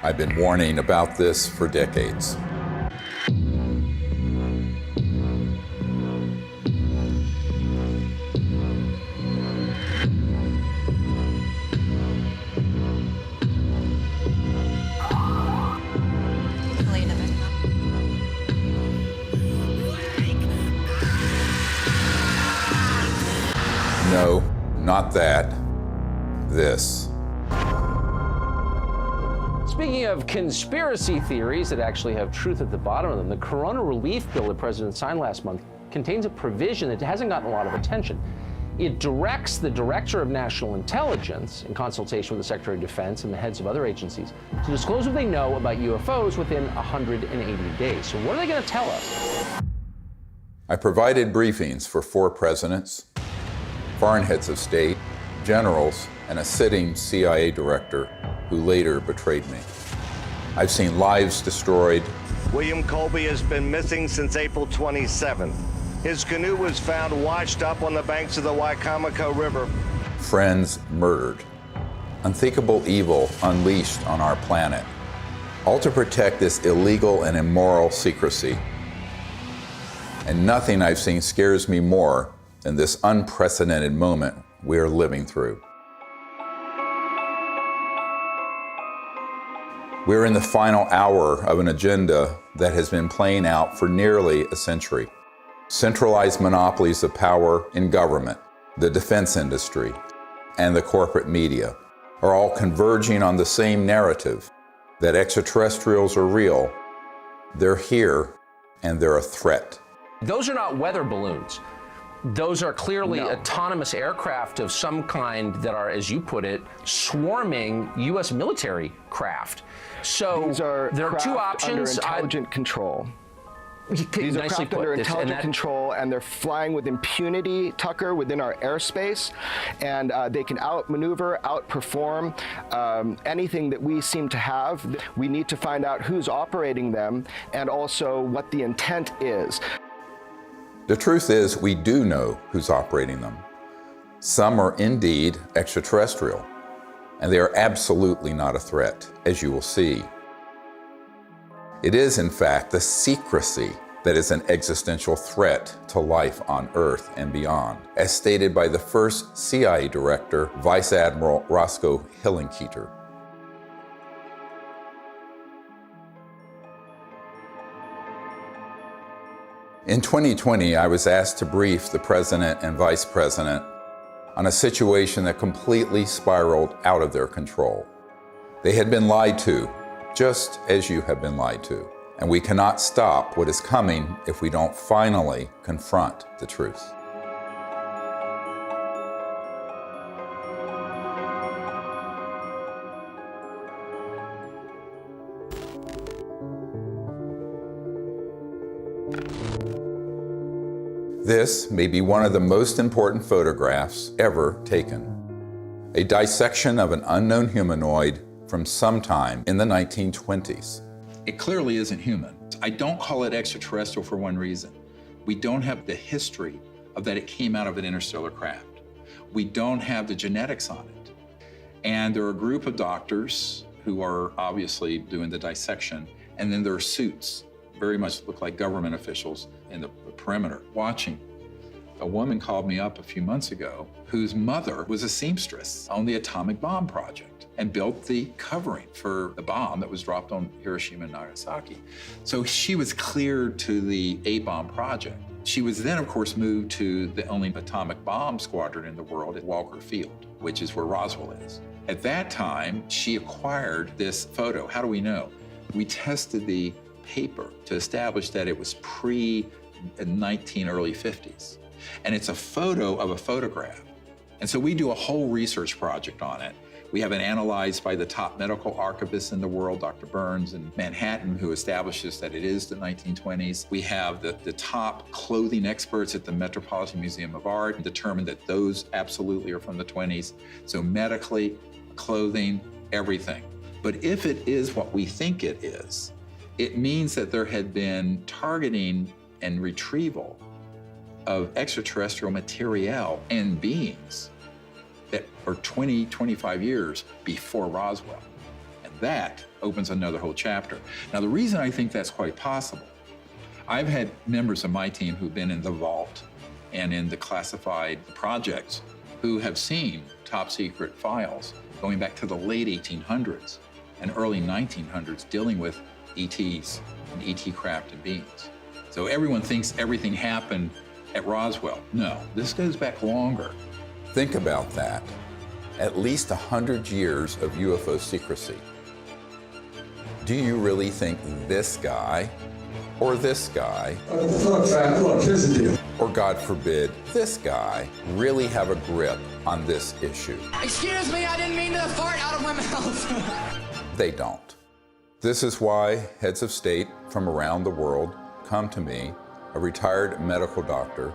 I've been warning about this for decades. No, not that. This. Speaking of conspiracy theories that actually have truth at the bottom of them, the Corona Relief Bill the President signed last month contains a provision that hasn't gotten a lot of attention. It directs the Director of National Intelligence, in consultation with the Secretary of Defense and the heads of other agencies, to disclose what they know about UFOs within 180 days. So what are they going to tell us? I provided briefings for 4 presidents, foreign heads of state, generals, and a sitting CIA director who later betrayed me. I've seen lives destroyed. William Colby has been missing since April 27th. His canoe was found washed up on the banks of the Wicomico River. Friends murdered. Unthinkable evil unleashed on our planet. All to protect this illegal and immoral secrecy. And nothing I've seen scares me more than this unprecedented moment we are living through. We're in the final hour of an agenda that has been playing out for nearly a century. Centralized monopolies of power in government, the defense industry, and the corporate media are all converging on the same narrative that extraterrestrials are real, they're here, and they're a threat. Those are not weather balloons. Those are clearly autonomous aircraft of some kind that are, as you put it, swarming U.S. military craft. So these are there are 2 options. Under intelligent control. These are craft under intelligent control, and they're flying with impunity, Tucker, within our airspace, and they can outmaneuver, outperform anything that we seem to have. We need to find out who's operating them and also what the intent is. The truth is, we do know who's operating them. Some are indeed extraterrestrial, and they are absolutely not a threat, as you will see. It is, in fact, the secrecy that is an existential threat to life on Earth and beyond, as stated by the first CIA director, Vice Admiral Roscoe Hillenkoetter. In 2020, I was asked to brief the President and Vice President on a situation that completely spiraled out of their control. They had been lied to, just as you have been lied to, and we cannot stop what is coming if we don't finally confront the truth. This may be one of the most important photographs ever taken. A dissection of an unknown humanoid from sometime in the 1920s. It clearly isn't human. I don't call it extraterrestrial for one reason. We don't have the history of that it came out of an interstellar craft. We don't have the genetics on it. And there are a group of doctors who are obviously doing the dissection, and then there are suits, very much look like government officials in the perimeter watching. A woman called me up a few months ago whose mother was a seamstress on the atomic bomb project and built the covering for the bomb that was dropped on Hiroshima and Nagasaki. So she was cleared to the A-bomb project. She was then, of course, moved to the only atomic bomb squadron in the world at Walker Field, which is where Roswell is. At that time, she acquired this photo. How do we know? We tested the paper to establish that it was early 50s. And it's a photo of a photograph. And so we do a whole research project on it. We have it analyzed by the top medical archivist in the world, Dr. Burns in Manhattan, who establishes that it is the 1920s. We have the top clothing experts at the Metropolitan Museum of Art determined that those absolutely are from the 20s. So medically, clothing, everything. But if it is what we think it is, it means that there had been targeting and retrieval of extraterrestrial material and beings that are 20, 25 years before Roswell. And that opens another whole chapter. Now, the reason I think that's quite possible, I've had members of my team who've been in the vault and in the classified projects who have seen top secret files going back to the late 1800s and early 1900s dealing with ETs and ET craft and beings. So everyone thinks everything happened at Roswell. No, this goes back longer. Think about that. At least 100 years of UFO secrecy. Do you really think this guy, or this guy, look, here's the deal. or God forbid, this guy, really have a grip on this issue? Excuse me, I didn't mean to fart out of my mouth. They don't. This is why heads of state from around the world come to me, a retired medical doctor,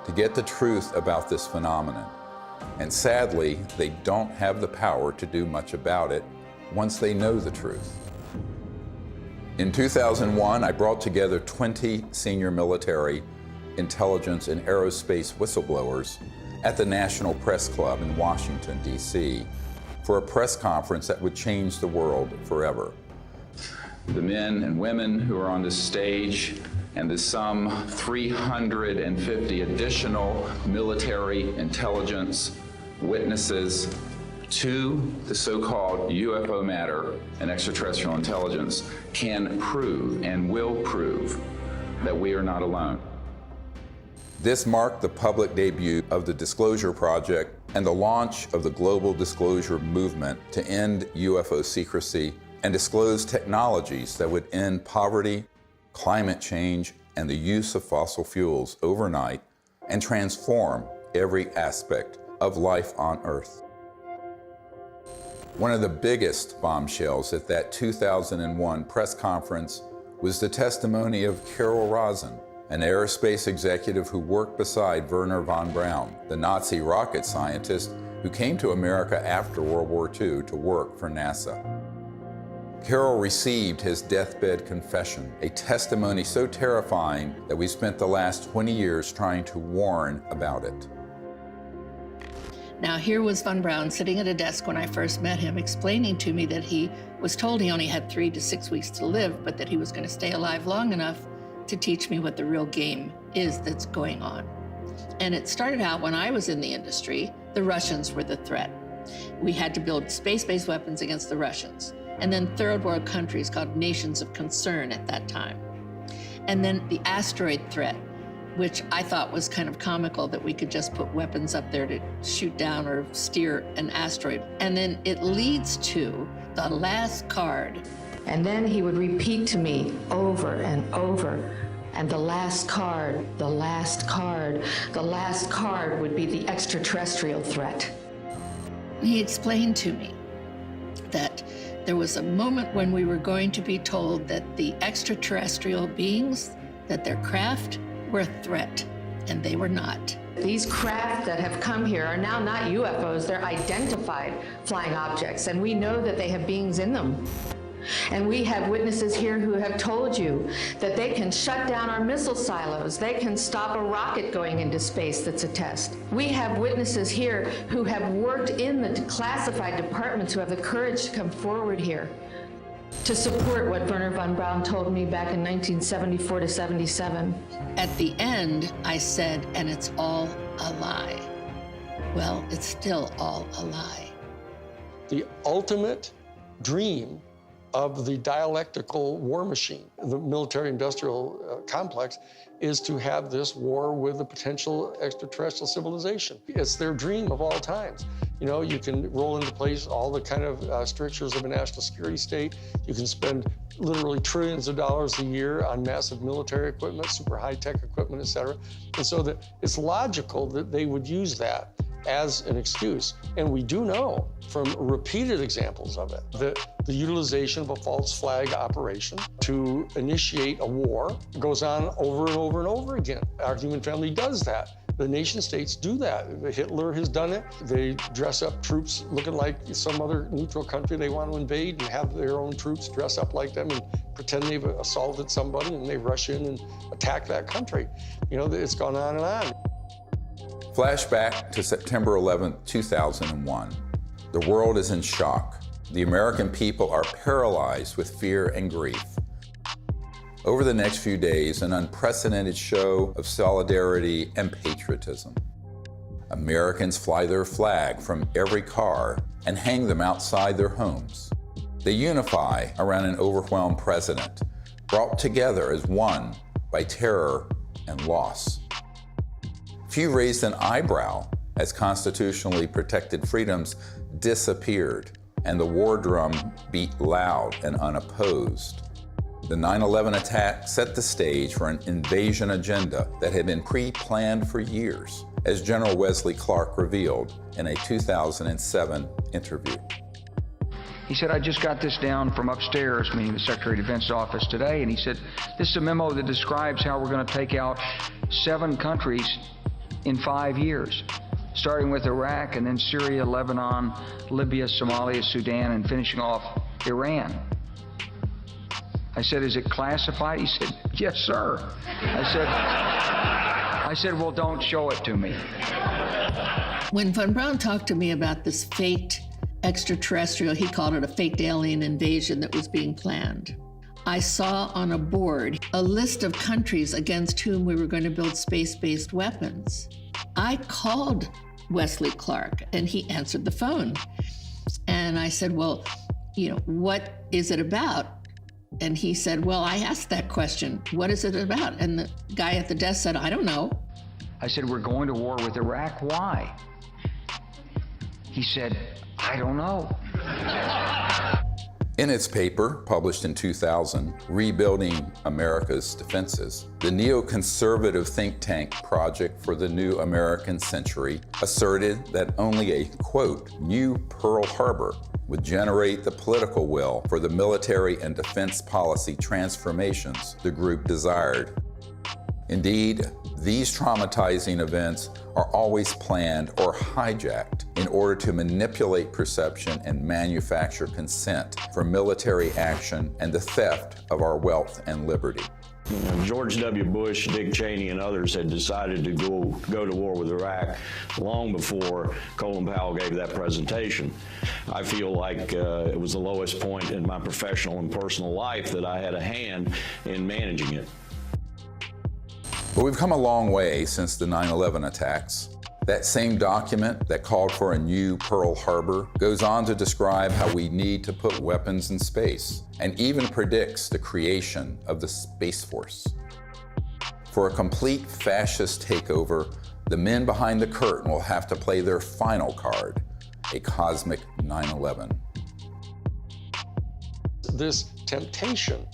to get the truth about this phenomenon. And sadly, they don't have the power to do much about it once they know the truth. In 2001, I brought together 20 senior military, intelligence, and aerospace whistleblowers at the National Press Club in Washington, D.C., for a press conference that would change the world forever. The men and women who are on this stage and the some 350 additional military intelligence witnesses to the so-called UFO matter and extraterrestrial intelligence can prove and will prove that we are not alone. This marked the public debut of the Disclosure Project and the launch of the global disclosure movement to end UFO secrecy and disclose technologies that would end poverty, climate change, and the use of fossil fuels overnight and transform every aspect of life on Earth. One of the biggest bombshells at that 2001 press conference was the testimony of Carol Rosin, an aerospace executive who worked beside Wernher von Braun, the Nazi rocket scientist who came to America after World War II to work for NASA. Carol received his deathbed confession, a testimony so terrifying that we spent the last 20 years trying to warn about it. Now here was von Braun sitting at a desk when I first met him, explaining to me that he was told he only had 3 to 6 weeks to live, but that he was going to stay alive long enough to teach me what the real game is that's going on. And it started out when I was in the industry, the Russians were the threat. We had to build space-based weapons against the Russians. And then third world countries called nations of concern at that time. And then the asteroid threat, which I thought was kind of comical that we could just put weapons up there to shoot down or steer an asteroid. And then it leads to the last card. And then he would repeat to me over and over, and the last card, the last card, the last card would be the extraterrestrial threat. He explained to me that there was a moment when we were going to be told that the extraterrestrial beings, that their craft were a threat, and they were not. These craft that have come here are now not UFOs, they're identified flying objects, and we know that they have beings in them. And we have witnesses here who have told you that they can shut down our missile silos. They can stop a rocket going into space that's a test. We have witnesses here who have worked in the classified departments who have the courage to come forward here to support what Wernher von Braun told me back in 1974 to 77. At the end, I said, and it's all a lie. Well, it's still all a lie. The ultimate dream of the dialectical war machine, the military-industrial complex, is to have this war with a potential extraterrestrial civilization. It's their dream of all times. You know, you can roll into place all the kind of strictures of a national security state. You can spend literally trillions of dollars a year on massive military equipment, super high-tech equipment, et cetera. And so that it's logical that they would use that as an excuse. And we do know from repeated examples of it that the utilization of a false flag operation to initiate a war goes on over and over and over again. Our human family does that. The nation states do that. Hitler has done it. They dress up troops looking like some other neutral country they want to invade and have their own troops dress up like them and pretend they've assaulted somebody, and they rush in and attack that country. You know, it's gone on and on. Flashback to September 11, 2001. The world is in shock. The American people are paralyzed with fear and grief. Over the next few days, an unprecedented show of solidarity and patriotism. Americans fly their flag from every car and hang them outside their homes. They unify around an overwhelmed president, brought together as one by terror and loss. Few raised an eyebrow as constitutionally protected freedoms disappeared and the war drum beat loud and unopposed. The 9/11 attack set the stage for an invasion agenda that had been pre-planned for years, as General Wesley Clark revealed in a 2007 interview. He said, I just got this down from upstairs, meaning the Secretary of Defense's office today, and he said, this is a memo that describes how we're going to take out 7 countries in 5 years, starting with Iraq and then Syria, Lebanon, Libya, Somalia, Sudan, and finishing off Iran. I said, is it classified? He said, yes, sir. I said, well, don't show it to me. When Von Braun talked to me about this faked extraterrestrial, he called it a faked alien invasion that was being planned, I saw on a board a list of countries against whom we were going to build space-based weapons. I called Wesley Clark and he answered the phone. And I said, well, what is it about? And he said, well, I asked that question. What is it about? And the guy at the desk said, I don't know. I said, we're going to war with Iraq. Why? He said, I don't know. In its paper, published in 2000, Rebuilding America's Defenses, the neoconservative think tank Project for the New American Century asserted that only a, quote, new Pearl Harbor would generate the political will for the military and defense policy transformations the group desired. Indeed, these traumatizing events are always planned or hijacked in order to manipulate perception and manufacture consent for military action and the theft of our wealth and liberty. George W. Bush, Dick Cheney, and others had decided to go to war with Iraq long before Colin Powell gave that presentation. I feel like it was the lowest point in my professional and personal life that I had a hand in managing it. But we've come a long way since the 9/11 attacks. That same document that called for a new Pearl Harbor goes on to describe how we need to put weapons in space, and even predicts the creation of the Space Force. For a complete fascist takeover, the men behind the curtain will have to play their final card, a cosmic 9/11. This temptation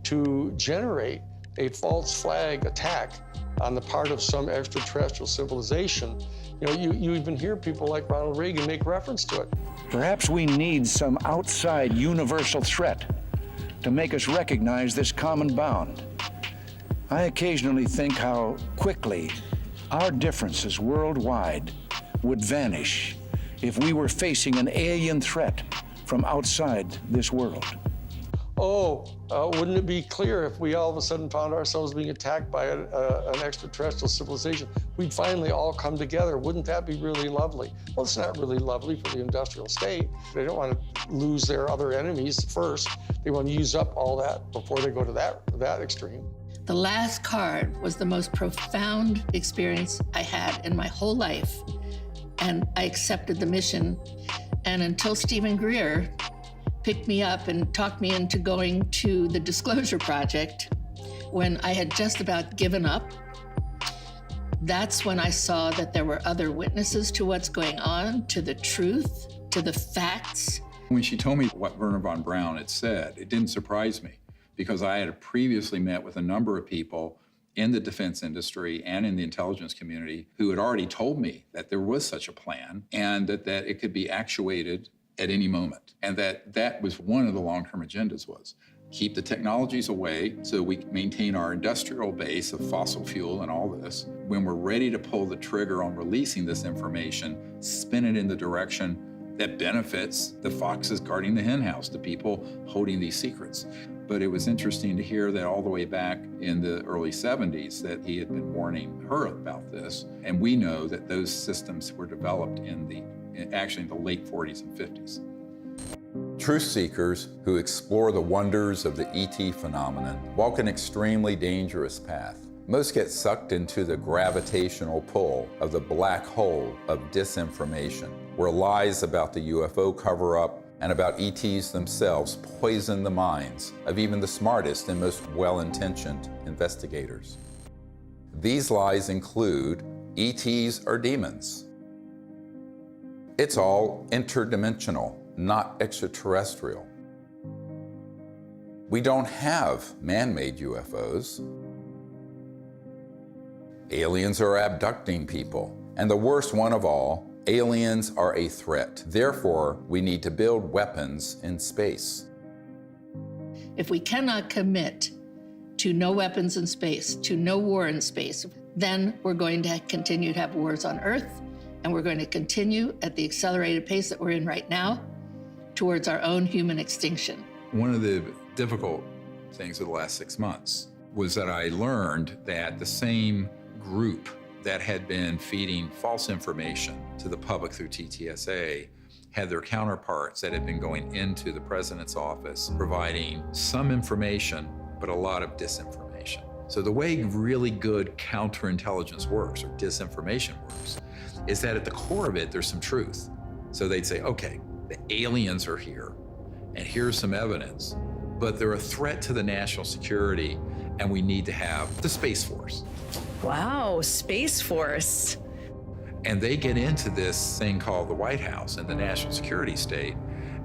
to generate a false flag attack on the part of some extraterrestrial civilization, you even hear people like Ronald Reagan make reference to it. Perhaps we need some outside universal threat to make us recognize this common bound. I occasionally think how quickly our differences worldwide would vanish if we were facing an alien threat from outside this world. Wouldn't it be clear if we all of a sudden found ourselves being attacked by an extraterrestrial civilization? We'd finally all come together. Wouldn't that be really lovely? Well, it's not really lovely for the industrial state. They don't want to lose their other enemies first. They want to use up all that before they go to that extreme. The last card was the most profound experience I had in my whole life. And I accepted the mission. And until Stephen Greer picked me up and talked me into going to the Disclosure Project, when I had just about given up, that's when I saw that there were other witnesses to what's going on, to the truth, to the facts. When she told me what Wernher von Braun had said, it didn't surprise me, because I had previously met with a number of people in the defense industry and in the intelligence community who had already told me that there was such a plan and that it could be actuated at any moment. And that was one of the long-term agendas, was keep the technologies away so we can maintain our industrial base of fossil fuel and all this. When we're ready to pull the trigger on releasing this information, spin it in the direction that benefits the foxes guarding the henhouse, the people holding these secrets. But it was interesting to hear that all the way back in the early 70s that he had been warning her about this. And we know that those systems were developed actually in the late 40s and 50s. Truth seekers who explore the wonders of the ET phenomenon walk an extremely dangerous path. Most get sucked into the gravitational pull of the black hole of disinformation, where lies about the UFO cover-up and about ETs themselves poison the minds of even the smartest and most well-intentioned investigators. These lies include ETs are demons. It's all interdimensional, not extraterrestrial. We don't have man-made UFOs. Aliens are abducting people. And the worst one of all, aliens are a threat. Therefore, we need to build weapons in space. If we cannot commit to no weapons in space, to no war in space, then we're going to continue to have wars on Earth, and we're going to continue at the accelerated pace that we're in right now towards our own human extinction. One of the difficult things of the last 6 months was that I learned that the same group that had been feeding false information to the public through TTSA had their counterparts that had been going into the president's office providing some information, but a lot of disinformation. So the way really good counterintelligence works, or disinformation works, is that at the core of it, there's some truth. So they'd say, okay, the aliens are here, and here's some evidence, but they're a threat to the national security, and we need to have the Space Force. Wow, Space Force. And they get into this thing called the White House and the national security state,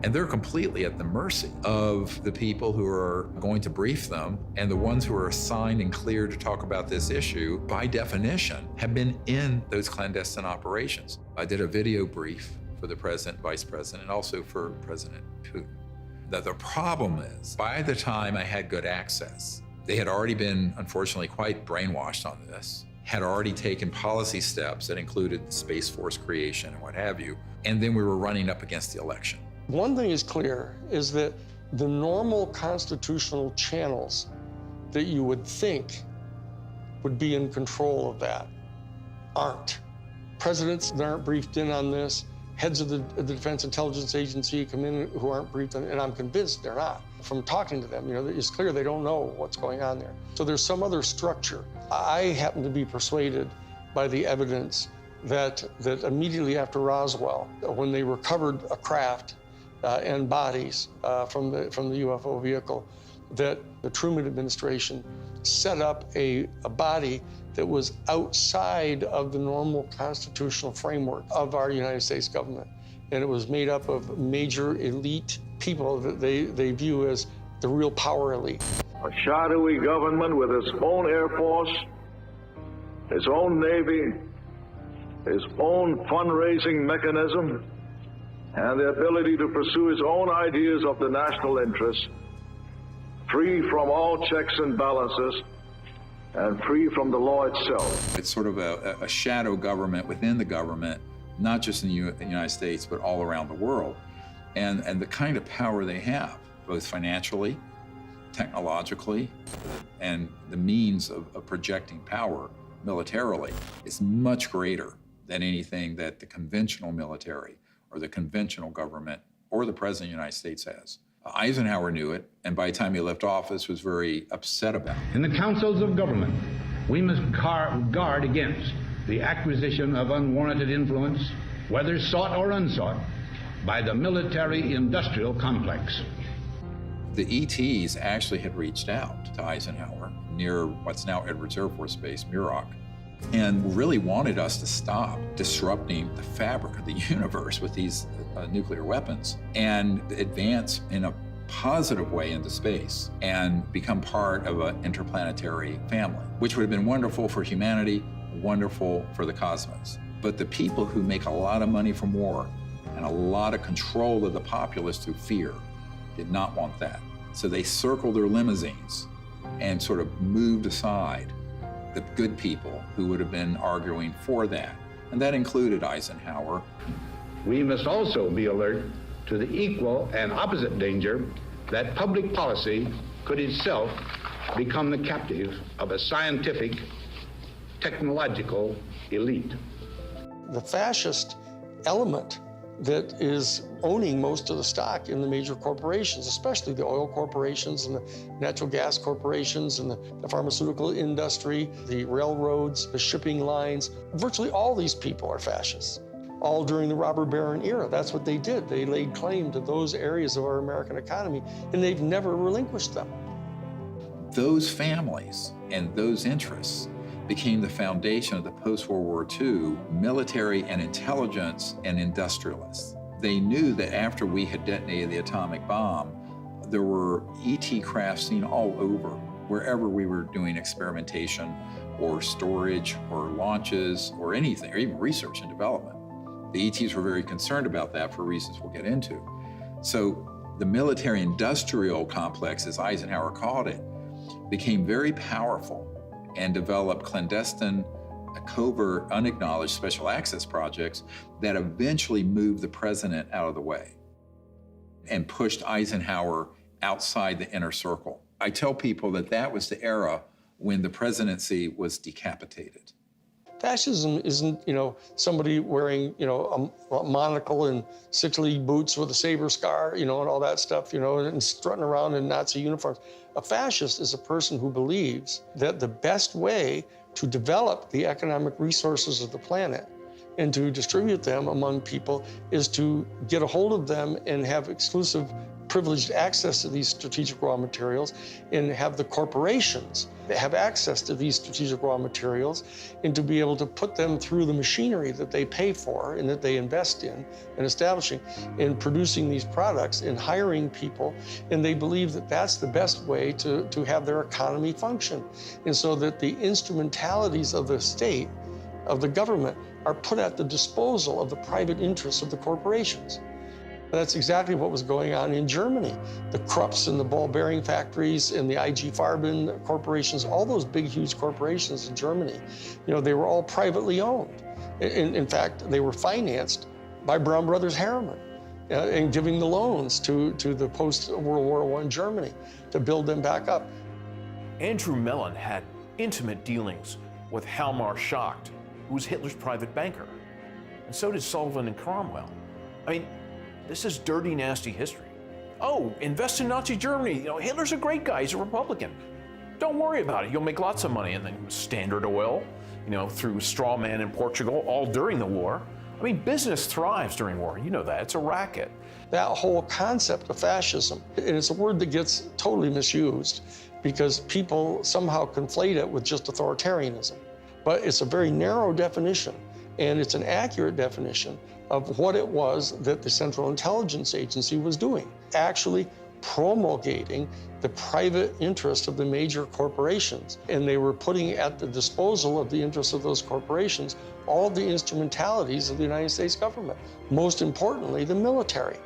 and they're completely at the mercy of the people who are going to brief them, and the ones who are assigned and cleared to talk about this issue, by definition, have been in those clandestine operations. I did a video brief for the president, vice president, and also for President Putin. That the problem is, by the time I had good access, they had already been, unfortunately, quite brainwashed on this, had already taken policy steps that included the Space Force creation and what have you, and then we were running up against the election. One thing is clear, is that the normal constitutional channels that you would think would be in control of that aren't. Presidents that aren't briefed in on this, heads of the Defense Intelligence Agency come in who aren't briefed, and I'm convinced they're not. From talking to them, it's clear they don't know what's going on there. So there's some other structure. I happen to be persuaded by the evidence that immediately after Roswell, when they recovered a craft and bodies from the UFO vehicle, that the Truman administration set up a body that was outside of the normal constitutional framework of our United States government. And it was made up of major elite people that they view as the real power elite. A shadowy government with its own Air Force, its own Navy, its own fundraising mechanism, and the ability to pursue its own ideas of the national interest, free from all checks and balances, and free from the law itself. It's sort of a shadow government within the government, not just in the United States, but all around the world. And the kind of power they have, both financially, technologically, and the means of projecting power militarily, is much greater than anything that the conventional military or the conventional government or the President of the United States has. Eisenhower knew it, and by the time he left office was very upset about it. In the councils of government, we must guard against the acquisition of unwarranted influence, whether sought or unsought, by the military-industrial complex. The ETs actually had reached out to Eisenhower near what's now Edwards Air Force Base, Muroc, and really wanted us to stop disrupting the fabric of the universe with these nuclear weapons and advance in a positive way into space and become part of an interplanetary family, which would have been wonderful for humanity, wonderful for the cosmos. But the people who make a lot of money from war and a lot of control of the populace through fear did not want that. So they circled their limousines and sort of moved aside the good people who would have been arguing for that. And that included Eisenhower. We must also be alert to the equal and opposite danger that public policy could itself become the captive of a scientific, technological elite. The fascist element that is owning most of the stock in the major corporations, especially the oil corporations and the natural gas corporations and the pharmaceutical industry, the railroads, the shipping lines. Virtually all these people are fascists, all during the robber baron era. That's what they did. They laid claim to those areas of our American economy, and they've never relinquished them. Those families and those interests became the foundation of the post-World War II military and intelligence and industrialists. They knew that after we had detonated the atomic bomb, there were ET craft seen all over, wherever we were doing experimentation or storage or launches or anything, or even research and development. The ETs were very concerned about that for reasons we'll get into. So the military-industrial complex, as Eisenhower called it, became very powerful and developed clandestine, covert, unacknowledged special access projects that eventually moved the president out of the way and pushed Eisenhower outside the inner circle. I tell people that that was the era when the presidency was decapitated. Fascism isn't, somebody wearing, a monocle and 6-league boots with a saber scar, and all that stuff, and strutting around in Nazi uniforms. A fascist is a person who believes that the best way to develop the economic resources of the planet and to distribute them among people is to get a hold of them and have exclusive privileged access to these strategic raw materials, and have the corporations that have access to these strategic raw materials, and to be able to put them through the machinery that they pay for and that they invest in and establishing in producing these products and hiring people. And they believe that that's the best way to have their economy function. And so that the instrumentalities of the state, of the government, are put at the disposal of the private interests of the corporations. That's exactly what was going on in Germany. The Krupps and the ball bearing factories and the IG Farben corporations, all those big, huge corporations in Germany, they were all privately owned. In fact, they were financed by Brown Brothers Harriman and giving the loans to the post-World War I Germany to build them back up. Andrew Mellon had intimate dealings with Hjalmar Schacht, who was Hitler's private banker. And so did Sullivan and Cromwell. I mean, this is dirty, nasty history. Oh, invest in Nazi Germany. Hitler's a great guy. He's a Republican. Don't worry about it. You'll make lots of money. And then Standard Oil, through straw man in Portugal, all during the war. I mean, business thrives during war. You know that. It's a racket. That whole concept of fascism, and it's a word that gets totally misused because people somehow conflate it with just authoritarianism. But it's a very narrow definition, and it's an accurate definition of what it was that the Central Intelligence Agency was doing, actually promulgating the private interest of the major corporations. And they were putting at the disposal of the interests of those corporations all the instrumentalities of the United States government, most importantly, the military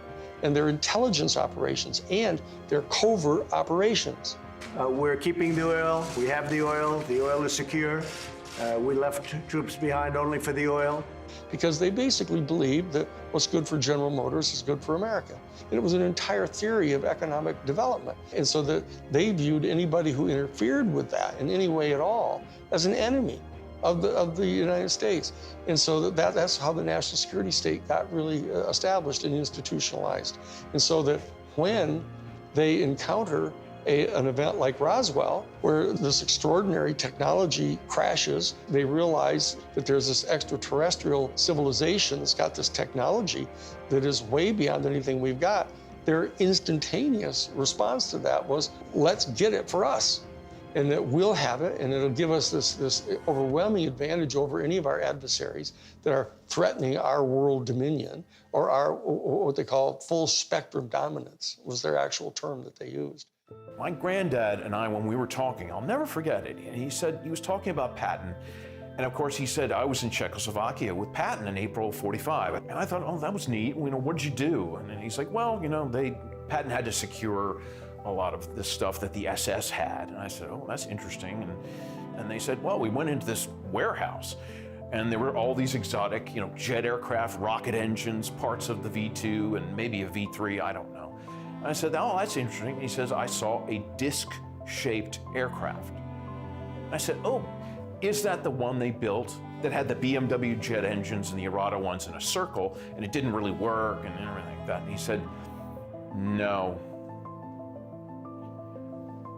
and their intelligence operations and their covert operations. We're keeping the oil. We have the oil. The oil is secure. We left troops behind only for the oil. Because they basically believed that what's good for General Motors is good for America. And it was an entire theory of economic development. And so that they viewed anybody who interfered with that in any way at all as an enemy of the United States. And so that's how the national security state got really established and institutionalized. And so that when they encounter an event like Roswell, where this extraordinary technology crashes, they realize that there's this extraterrestrial civilization that's got this technology that is way beyond anything we've got. Their instantaneous response to that was, let's get it for us. And that we'll have it, and it'll give us this overwhelming advantage over any of our adversaries that are threatening our world dominion, or our, what they call full spectrum dominance, was their actual term that they used. My granddad and I, when we were talking, I'll never forget it. And he said, he was talking about Patton. And of course, he said, I was in Czechoslovakia with Patton in April of '45. And I thought, oh, that was neat. What did you do? And then he's like, well, Patton had to secure a lot of the stuff that the SS had. And I said, oh, that's interesting. And they said, well, we went into this warehouse and there were all these exotic, jet aircraft, rocket engines, parts of the V-2 and maybe a V-3, I don't know. I said, oh, that's interesting. He says, I saw a disc-shaped aircraft. I said, oh, is that the one they built that had the BMW jet engines and the Arata ones in a circle, and it didn't really work and everything like that. And he said, no.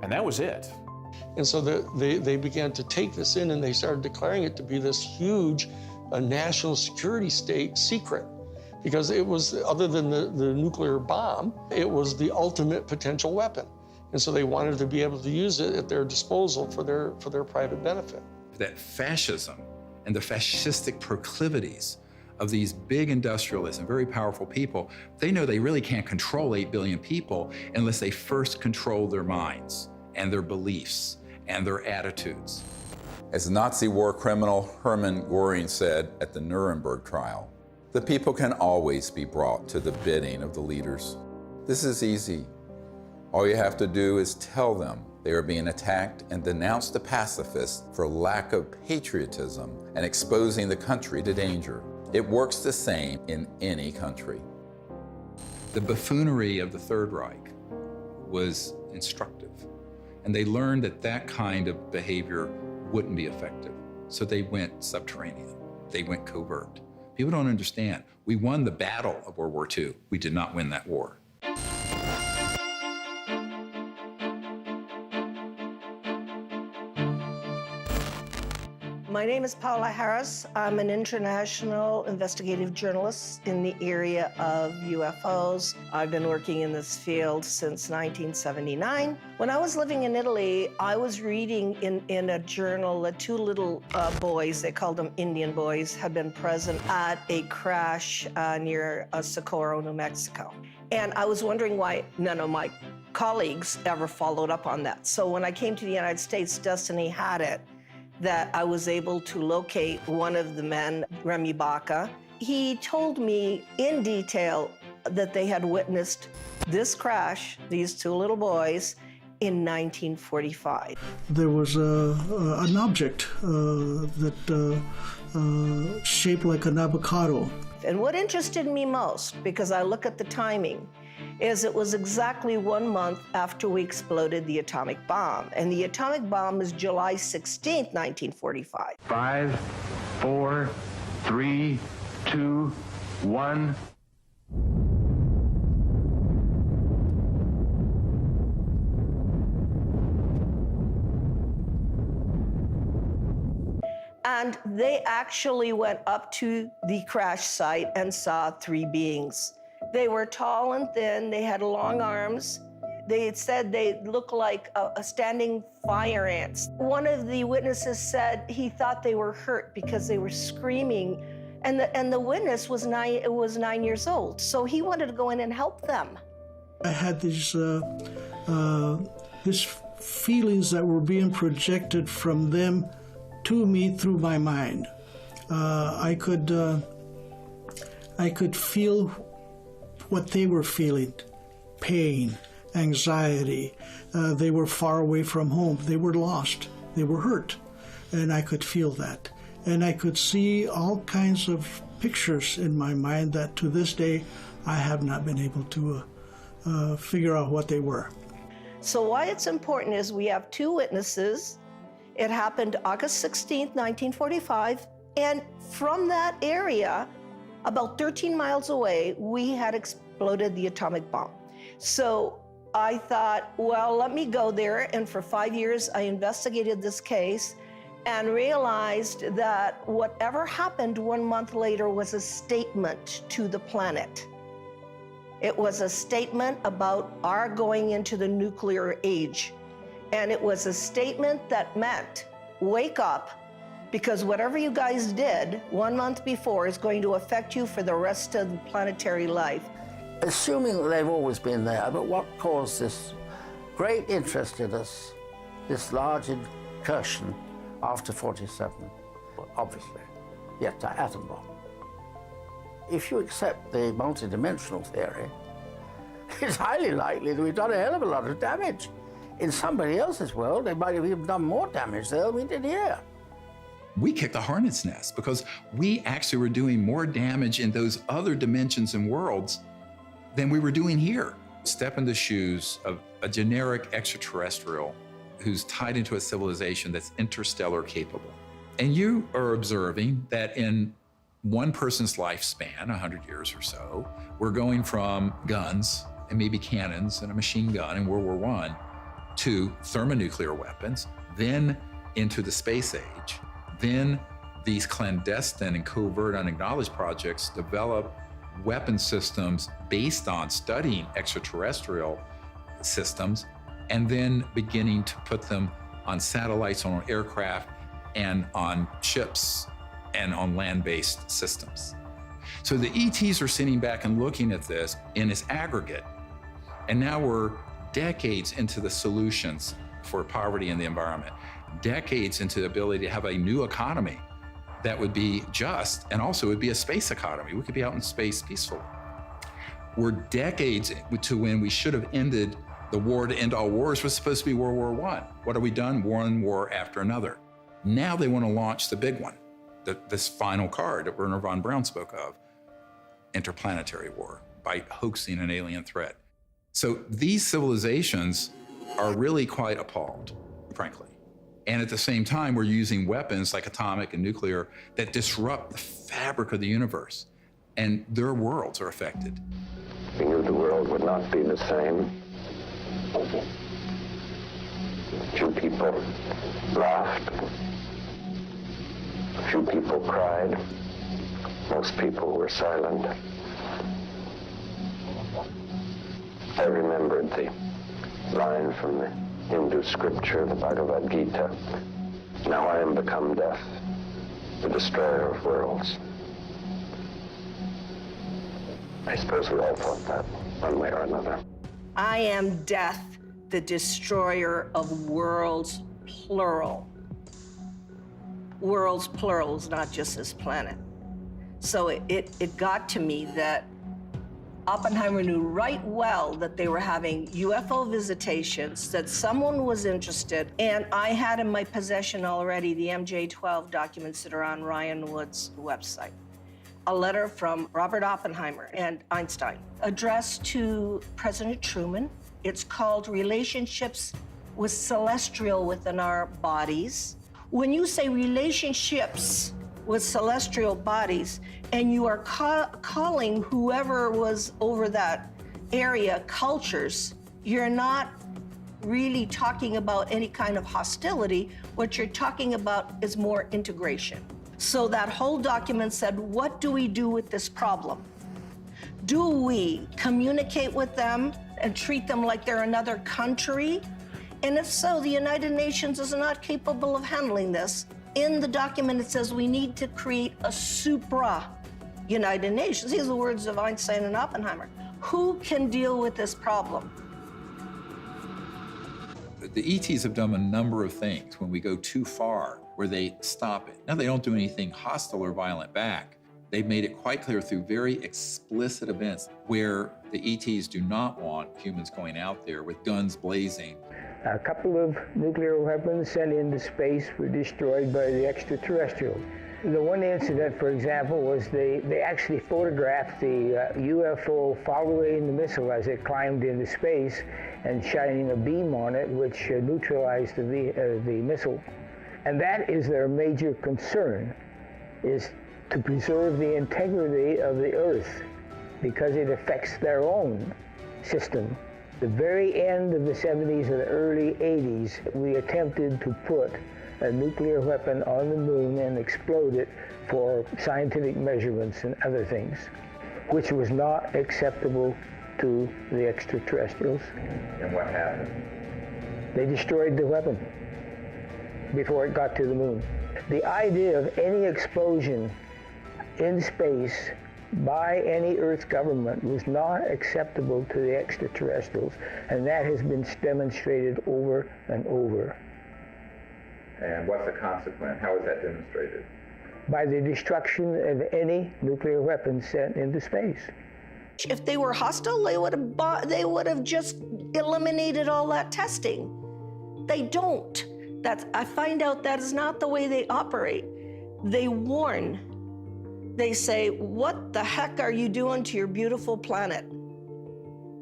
And that was it. And so they began to take this in, and they started declaring it to be this huge national security state secret, because it was, other than the nuclear bomb, it was the ultimate potential weapon. And so they wanted to be able to use it at their disposal for their private benefit. That fascism and the fascistic proclivities of these big industrialists and very powerful people, they know they really can't control 8 billion people unless they first control their minds and their beliefs and their attitudes. As Nazi war criminal Hermann Göring said at the Nuremberg trial, the people can always be brought to the bidding of the leaders. This is easy. All you have to do is tell them they are being attacked and denounce the pacifists for lack of patriotism and exposing the country to danger. It works the same in any country. The buffoonery of the Third Reich was instructive, and they learned that that kind of behavior wouldn't be effective. So they went subterranean. They went covert. People don't understand. We won the battle of World War II. We did not win that war. My name is Paula Harris. I'm an international investigative journalist in the area of UFOs. I've been working in this field since 1979. When I was living in Italy, I was reading in a journal that two little boys, they called them Indian boys, had been present at a crash near Socorro, New Mexico. And I was wondering why none of my colleagues ever followed up on that. So when I came to the United States, Destiny had it, that I was able to locate one of the men, Remy Baca. He told me in detail that they had witnessed this crash, these two little boys, in 1945. There was an object that shaped like an avocado. And what interested me most, because I look at the timing, is it was exactly 1 month after we exploded the atomic bomb. And the atomic bomb was July 16th, 1945. 5, 4, 3, 2, 1. And they actually went up to the crash site and saw 3 beings. They were tall and thin, they had long arms. They had said they looked like a standing fire ants. One of the witnesses said he thought they were hurt because they were screaming, and the witness was 9 years old, so he wanted to go in and help them. I had these feelings that were being projected from them to me through my mind. I could feel what they were feeling: pain, anxiety. They were far away from home. They were lost. They were hurt. And I could feel that. And I could see all kinds of pictures in my mind that to this day I have not been able to figure out what they were. So why it's important is we have 2 witnesses. It happened August 16th, 1945. And from that area, about 13 miles away, we had exploded the atomic bomb. So I thought, well, let me go there. And for 5 years, I investigated this case and realized that whatever happened 1 month later was a statement to the planet. It was a statement about our going into the nuclear age. And it was a statement that meant, wake up, because whatever you guys did 1 month before is going to affect you for the rest of the planetary life. Assuming that they've always been there, but what caused this great interest in us, this large incursion after 47? Obviously, yet the atom bomb. If you accept the multidimensional theory, it's highly likely that we've done a hell of a lot of damage. In somebody else's world, they might have even done more damage there than we did here. We kicked the hornet's nest because we actually were doing more damage in those other dimensions and worlds than we were doing here. Step in the shoes of a generic extraterrestrial who's tied into a civilization that's interstellar capable. And you are observing that in one person's lifespan, 100 years or so, we're going from guns and maybe cannons and a machine gun in World War I to thermonuclear weapons, then into the space age, then these clandestine and covert unacknowledged projects develop weapon systems based on studying extraterrestrial systems, and then beginning to put them on satellites, on aircraft, and on ships, and on land-based systems. So the ETs are sitting back and looking at this in its aggregate, and now we're decades into the solutions for poverty in the environment, decades into the ability to have a new economy that would be just, and also would be a space economy. We could be out in space peacefully. We're decades to when we should have ended the war to end all wars was supposed to be World War I. What have we done? One war after another. Now they want to launch the big one, this final card that Wernher von Braun spoke of, interplanetary war, by hoaxing an alien threat. So these civilizations are really quite appalled, frankly. And at the same time, we're using weapons like atomic and nuclear that disrupt the fabric of the universe, and their worlds are affected. We knew the world would not be the same. Few people laughed. Few people cried. Most people were silent. I remembered the line from the Hindu scripture, the Bhagavad Gita. Now I am become death, the destroyer of worlds. I suppose we all thought that, one way or another. I am death, the destroyer of worlds, plural. Worlds, plurals, not just this planet. So it got to me that Oppenheimer knew right well that they were having UFO visitations, that someone was interested, and I had in my possession already the MJ-12 documents that are on Ryan Wood's website. A letter from Robert Oppenheimer and Einstein addressed to President Truman. It's called Relationships with Celestial Within Our Bodies. When you say relationships with celestial bodies, and you are calling whoever was over that area cultures, you're not really talking about any kind of hostility. What you're talking about is more integration. So that whole document said, what do we do with this problem? Do we communicate with them and treat them like they're another country? And if so, the United Nations is not capable of handling this. In the document, it says we need to create a supra-United Nations. These are the words of Einstein and Oppenheimer. Who can deal with this problem? The ETs have done a number of things when we go too far, where they stop it. Now, they don't do anything hostile or violent back. They've made it quite clear through very explicit events where the ETs do not want humans going out there with guns blazing. A couple of nuclear weapons sent into space were destroyed by the extraterrestrials. The one incident, for example, was they actually photographed the UFO following the missile as it climbed into space and shining a beam on it, which neutralized the missile. And that is their major concern, is to preserve the integrity of the Earth, because it affects their own system. The very end of the 70s and the early 80s, we attempted to put a nuclear weapon on the moon and explode it for scientific measurements and other things, which was not acceptable to the extraterrestrials. And what happened? They destroyed the weapon before it got to the moon. The idea of any explosion in space by any Earth government was not acceptable to the extraterrestrials, and that has been demonstrated over and over. And what's the consequence? How is that demonstrated? By the destruction of any nuclear weapons sent into space. If they were hostile, they would have just eliminated all that testing. They don't. I find out that is not the way they operate. They warn. They say, what the heck are you doing to your beautiful planet?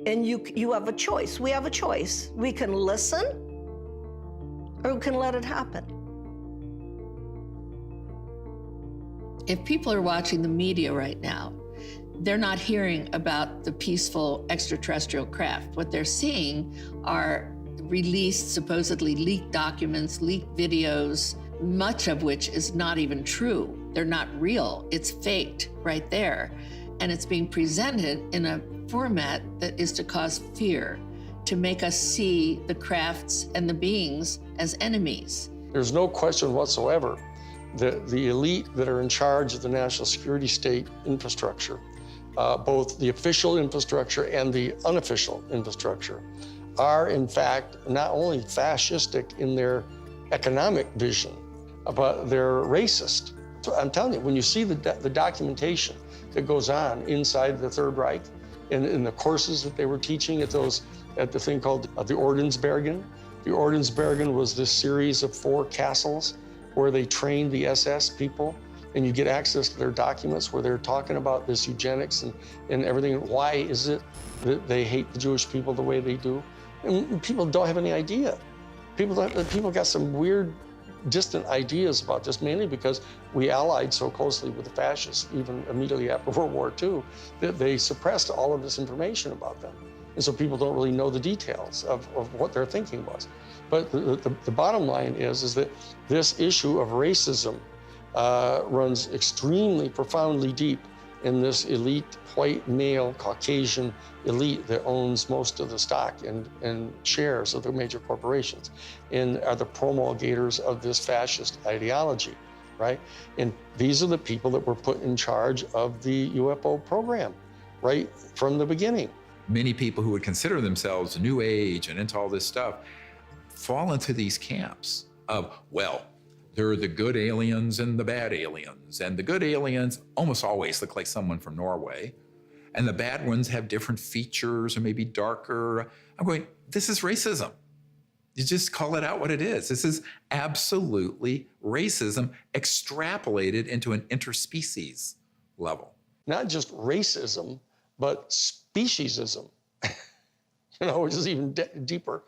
And you have a choice. We have a choice. We can listen, or we can let it happen. If people are watching the media right now, they're not hearing about the peaceful extraterrestrial craft. What they're seeing are released, supposedly leaked documents, leaked videos, much of which is not even true. They're not real. It's faked right there. And it's being presented in a format that is to cause fear, to make us see the crafts and the beings as enemies. There's no question whatsoever that the elite that are in charge of the national security state infrastructure, both the official infrastructure and the unofficial infrastructure, are in fact not only fascistic in their economic vision, but they're racist. So I'm telling you, when you see the documentation that goes on inside the Third Reich, in the courses that they were teaching at the thing called the Ordensbergen. The Ordensbergen was this series of 4 castles where they trained the SS people, and you get access to their documents where they're talking about this eugenics and everything. Why is it that they hate the Jewish people the way they do? And people don't have any idea. People got some weird, distant ideas about this, mainly because we allied so closely with the fascists, even immediately after World War II, that they suppressed all of this information about them. And so people don't really know the details of what their thinking was. But the bottom line is that this issue of racism runs extremely profoundly deep in this elite, white, male, Caucasian elite that owns most of the stock and shares of the major corporations and are the promulgators of this fascist ideology, right? And these are the people that were put in charge of the UFO program, right from the beginning. Many people who would consider themselves New Age and into all this stuff fall into these camps of, well, there are the good aliens and the bad aliens. And the good aliens almost always look like someone from Norway. And the bad ones have different features or maybe darker. I'm going, this is racism. You just call it out what it is. This is absolutely racism extrapolated into an interspecies level. Not just racism, but speciesism, which is even deeper.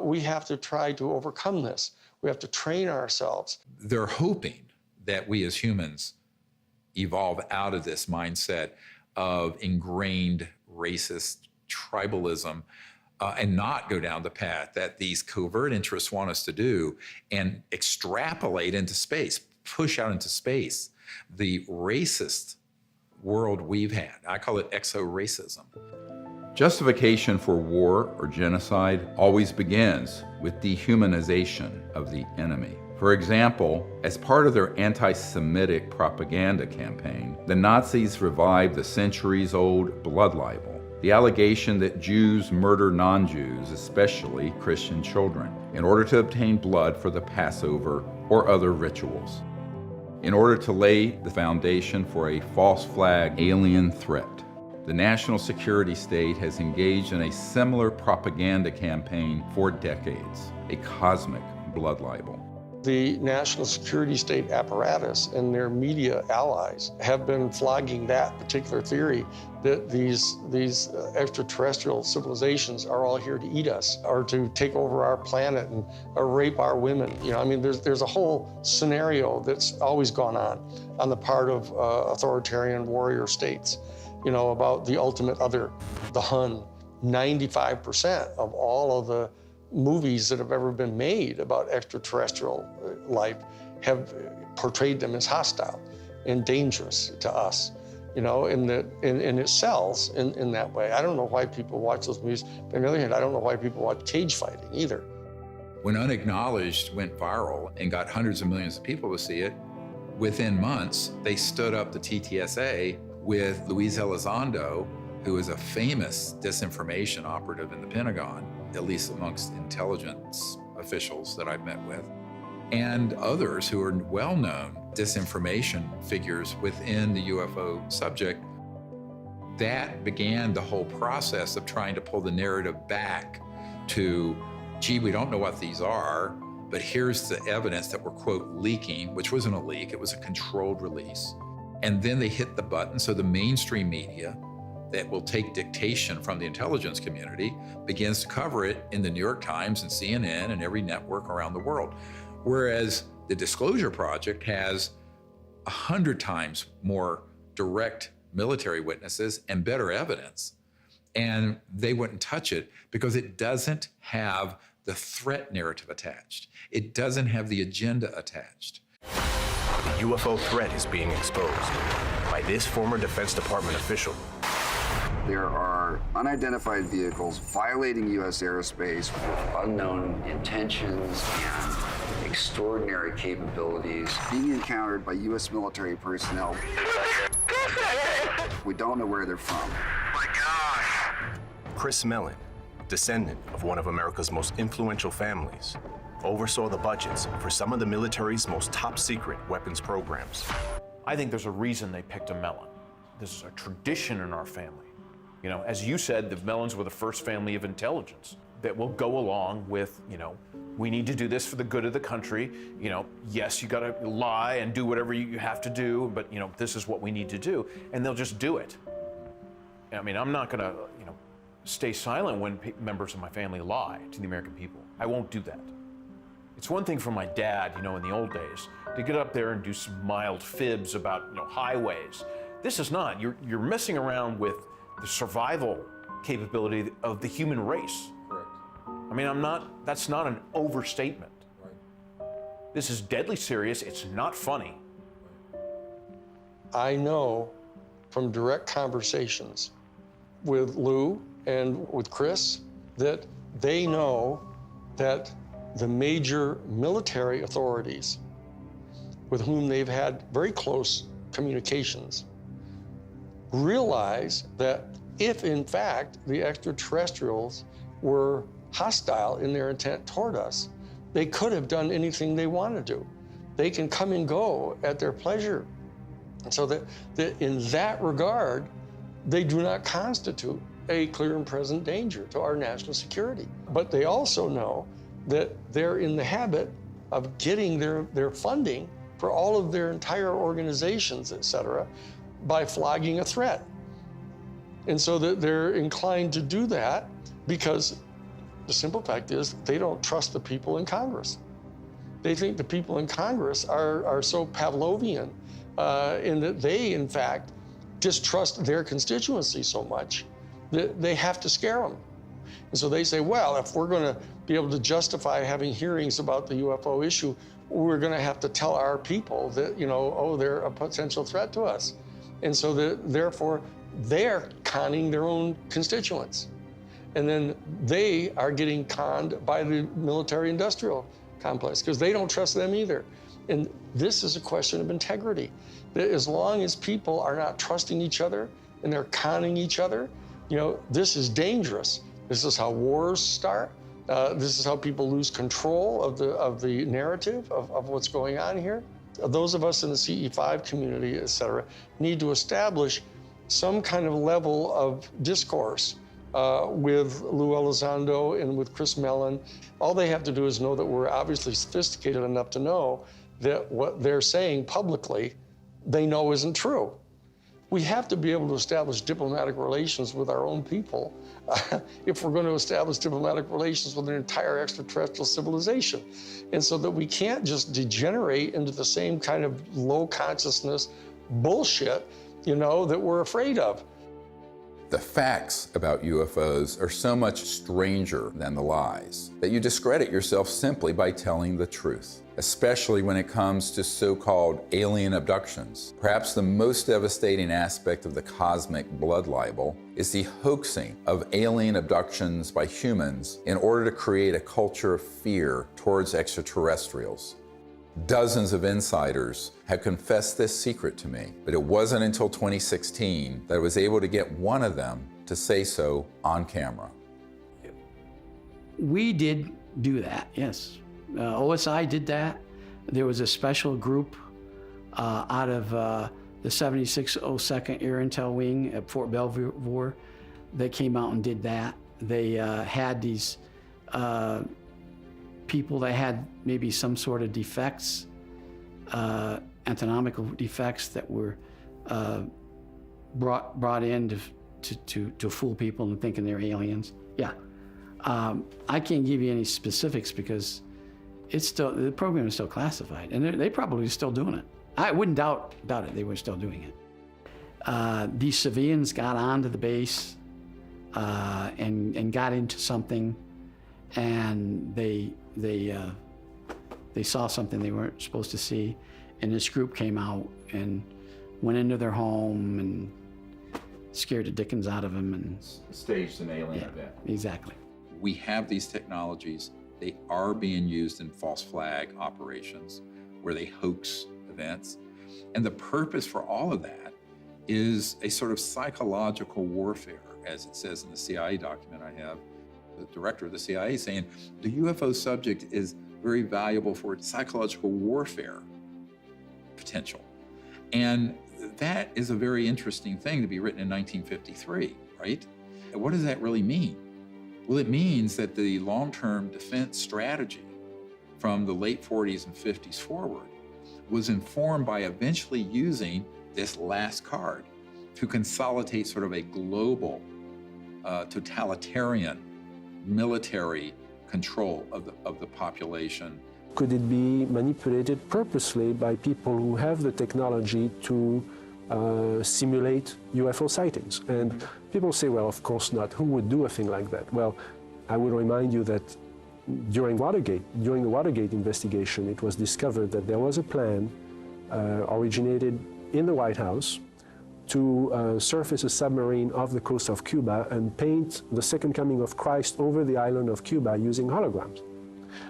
We have to try to overcome this. We have to train ourselves. They're hoping that we as humans evolve out of this mindset of ingrained racist tribalism and not go down the path that these covert interests want us to do and extrapolate into space, push out into space the racist world we've had. I call it exo-racism. Justification for war or genocide always begins with dehumanization of the enemy. For example, as part of their anti-Semitic propaganda campaign, the Nazis revived the centuries-old blood libel, the allegation that Jews murder non-Jews, especially Christian children, in order to obtain blood for the Passover or other rituals, in order to lay the foundation for a false flag alien threat. The national security state has engaged in a similar propaganda campaign for decades, a cosmic blood libel. The national security state apparatus and their media allies have been flogging that particular theory that these extraterrestrial civilizations are all here to eat us or to take over our planet and rape our women. There's a whole scenario that's always gone on the part of authoritarian warrior states. About the ultimate other, the Hun. 95% of all of the movies that have ever been made about extraterrestrial life have portrayed them as hostile and dangerous to us, and it sells in that way. I don't know why people watch those movies. But on the other hand, I don't know why people watch cage fighting either. When Unacknowledged went viral and got hundreds of millions of people to see it, within months, they stood up the TTSA with Luis Elizondo, who is a famous disinformation operative in the Pentagon, at least amongst intelligence officials that I've met with, and others who are well-known disinformation figures within the UFO subject. That began the whole process of trying to pull the narrative back to, gee, we don't know what these are, but here's the evidence that we're, quote, leaking, which wasn't a leak, it was a controlled release. And then they hit the button, so the mainstream media that will take dictation from the intelligence community begins to cover it in the New York Times and CNN and every network around the world. Whereas the Disclosure Project has 100 times more direct military witnesses and better evidence. And they wouldn't touch it because it doesn't have the threat narrative attached. It doesn't have the agenda attached. The UFO threat is being exposed by this former Defense Department official. There are unidentified vehicles violating U.S. airspace with unknown intentions and extraordinary capabilities being encountered by U.S. military personnel. We don't know where they're from. Chris Mellon, descendant of one of America's most influential families, oversaw the budgets for some of the military's most top-secret weapons programs. I think there's a reason they picked a Mellon. This is a tradition in our family. You know, as you said, the Mellons were the first family of intelligence that will go along with, you know, we need to do this for the good of the country. You know, yes, you gotta lie and do whatever you have to do, but, you know, this is what we need to do. And they'll just do it. I mean, I'm not gonna, you know, stay silent when members of my family lie to the American people. I won't do that. It's one thing for my dad, you know, in the old days, to get up there and do some mild fibs about, you know, highways. This is not. You're messing around with the survival capability of the human race. Correct. I mean, that's not an overstatement. Right. This is deadly serious. It's not funny. I know from direct conversations with Lou and with Chris that they know that the major military authorities with whom they've had very close communications realize that if in fact the extraterrestrials were hostile in their intent toward us, they could have done anything they want to do. They can come and go at their pleasure. And so that in that regard, they do not constitute a clear and present danger to our national security. But they also know that they're in the habit of getting their funding for all of their entire organizations, et cetera, by flogging a threat. And so that they're inclined to do that because the simple fact is they don't trust the people in Congress. They think the people in Congress are so Pavlovian in that they, in fact, distrust their constituency so much that they have to scare them. And so they say, well, if we're going to be able to justify having hearings about the UFO issue, we're going to have to tell our people that, you know, oh, they're a potential threat to us. And so therefore, they're conning their own constituents. And then they are getting conned by the military-industrial complex because they don't trust them either. And this is a question of integrity. That as long as people are not trusting each other and they're conning each other, you know, this is dangerous. This is how wars start. This is how people lose control of the narrative of what's going on here. Those of us in the CE5 community, et cetera, need to establish some kind of level of discourse with Lou Elizondo and with Chris Mellon. All they have to do is know that we're obviously sophisticated enough to know that what they're saying publicly, they know isn't true. We have to be able to establish diplomatic relations with our own people if we're going to establish diplomatic relations with an entire extraterrestrial civilization. And so that we can't just degenerate into the same kind of low consciousness bullshit, you know, that we're afraid of. The facts about UFOs are so much stranger than the lies that you discredit yourself simply by telling the truth, especially when it comes to so-called alien abductions. Perhaps the most devastating aspect of the cosmic blood libel is the hoaxing of alien abductions by humans in order to create a culture of fear towards extraterrestrials. Dozens of insiders have confessed this secret to me, but it wasn't until 2016 that I was able to get one of them to say so on camera. We did do that, yes. OSI did that. There was a special group out of the 7602nd Air Intel Wing at Fort Belvoir that came out and did that. They had these people that had maybe some sort of defects, anatomical defects that were brought in to fool people into thinking they're aliens. Yeah, I can't give you any specifics because it's still, the program is still classified, and they're probably still doing it. I wouldn't doubt it. They were still doing it. These civilians got onto the base and got into something, and they saw something they weren't supposed to see, and this group came out and went into their home and scared the dickens out of them and staged an alien event. Exactly. We have these technologies. They are being used in false flag operations where they hoax events. And the purpose for all of that is a sort of psychological warfare, as it says in the CIA document I have, the director of the CIA saying the UFO subject is very valuable for psychological warfare potential. And that is a very interesting thing to be written in 1953, right? And what does that really mean? Well, it means that the long-term defense strategy from the late 40s and 50s forward was informed by eventually using this last card to consolidate sort of a global totalitarian military control of the population. Could it be manipulated purposely by people who have the technology to simulate UFO sightings? And people say, well, of course not. Who would do a thing like that? Well, I would remind you that during the Watergate investigation, it was discovered that there was a plan originated in the White House to surface a submarine off the coast of Cuba and paint the second coming of Christ over the island of Cuba using holograms.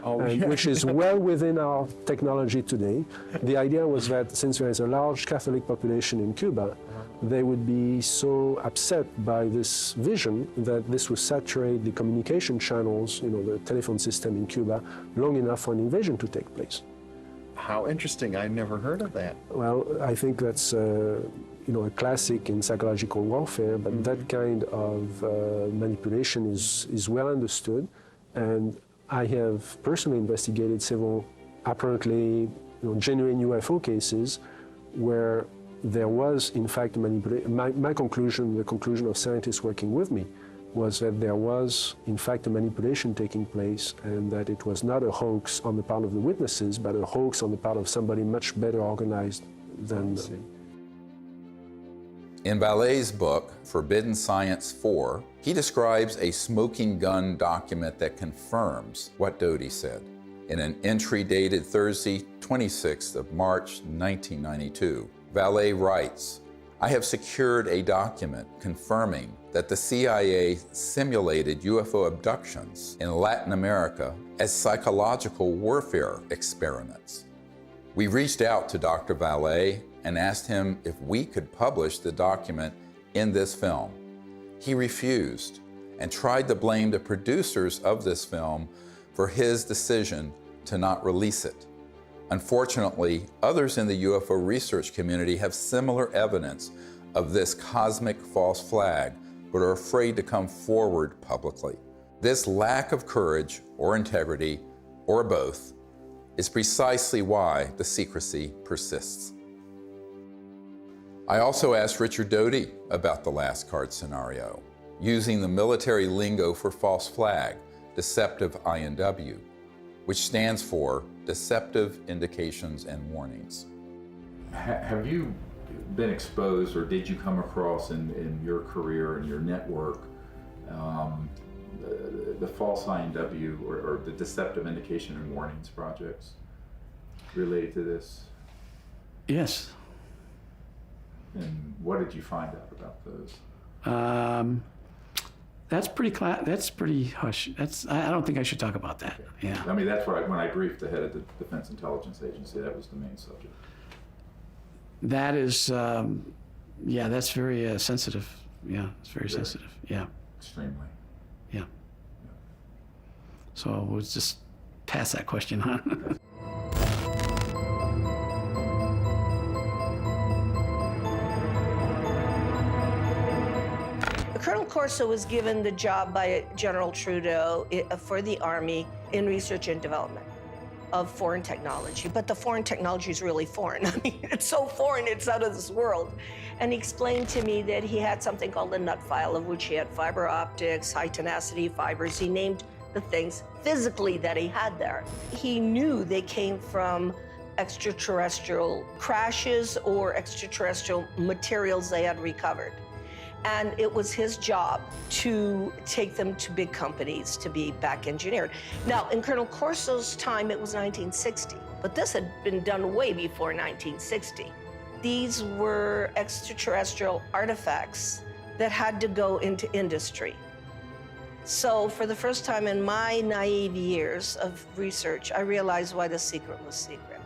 Which is well within our technology today. The idea was that since there is a large Catholic population in Cuba, they would be so upset by this vision that this would saturate the communication channels, the telephone system in Cuba, long enough for an invasion to take place. How interesting. I'd never heard of that. Well, I think that's a classic in psychological warfare, but that kind of manipulation is well understood. And I have personally investigated several apparently genuine UFO cases where there was, in fact, manipulation. My conclusion, the conclusion of scientists working with me, was that there was, in fact, a manipulation taking place and that it was not a hoax on the part of the witnesses, but a hoax on the part of somebody much better organized than them. In Vallee's book, Forbidden Science 4, he describes a smoking gun document that confirms what Doty said. In an entry dated Thursday, 26th of March, 1992, Vallee writes, "I have secured a document confirming that the CIA simulated UFO abductions in Latin America as psychological warfare experiments. We reached out to Dr. Vallee and asked him if we could publish the document in this film. He refused and tried to blame the producers of this film for his decision to not release it. Unfortunately, others in the UFO research community have similar evidence of this cosmic false flag, but are afraid to come forward publicly. This lack of courage or integrity, or both, is precisely why the secrecy persists." I also asked Richard Doty about the last card scenario, using the military lingo for false flag, deceptive INW, which stands for Deceptive Indications and Warnings. Have you been exposed, or did you come across in your career and your network the false INW or the Deceptive Indication and Warnings projects related to this? Yes. And what did you find out about those? That's pretty hush. I don't think I should talk about that. Yeah. I mean, that's what when I briefed the head of the Defense Intelligence Agency, that was the main subject. That is, that's very sensitive. Yeah, it's very sensitive. Yeah. Extremely. Yeah. So we'll just pass that question on. Colonel Corso was given the job by General Trudeau for the Army in research and development of foreign technology. But the foreign technology is really foreign. I mean, it's so foreign, it's out of this world. And he explained to me that he had something called the nut file, of which he had fiber optics, high tenacity fibers. He named the things physically that he had there. He knew they came from extraterrestrial crashes or extraterrestrial materials they had recovered. And it was his job to take them to big companies to be back engineered. Now, in Colonel Corso's time, it was 1960, but this had been done way before 1960. These were extraterrestrial artifacts that had to go into industry. So for the first time in my naive years of research, I realized why the secret was secret.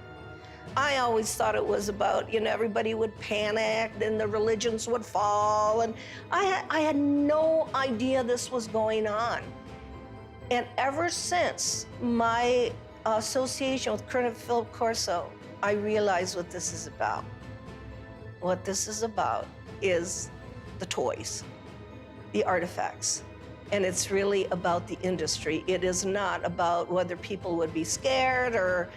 I always thought it was about, everybody would panic, then the religions would fall, and I had no idea this was going on. And ever since my association with Colonel Philip Corso, I realized what this is about. What this is about is the toys, the artifacts. And it's really about the industry. It is not about whether people would be scared or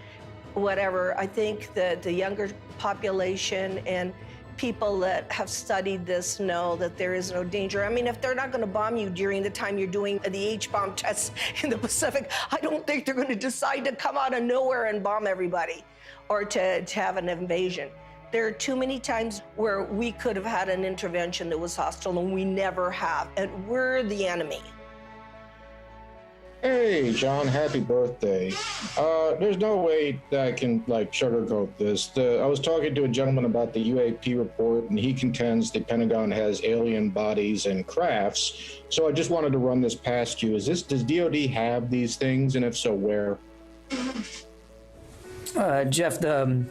whatever. I think that the younger population and people that have studied this know that there is no danger. I mean, if they're not going to bomb you during the time you're doing the H-bomb tests in the Pacific, I don't think they're going to decide to come out of nowhere and bomb everybody or to have an invasion. There are too many times where we could have had an intervention that was hostile, and we never have, and we're the enemy. Hey, John, happy birthday. There's no way that I can, sugarcoat this. I was talking to a gentleman about the UAP report, and he contends the Pentagon has alien bodies and crafts. So I just wanted to run this past you. Does DOD have these things, and if so, where? Jeff, the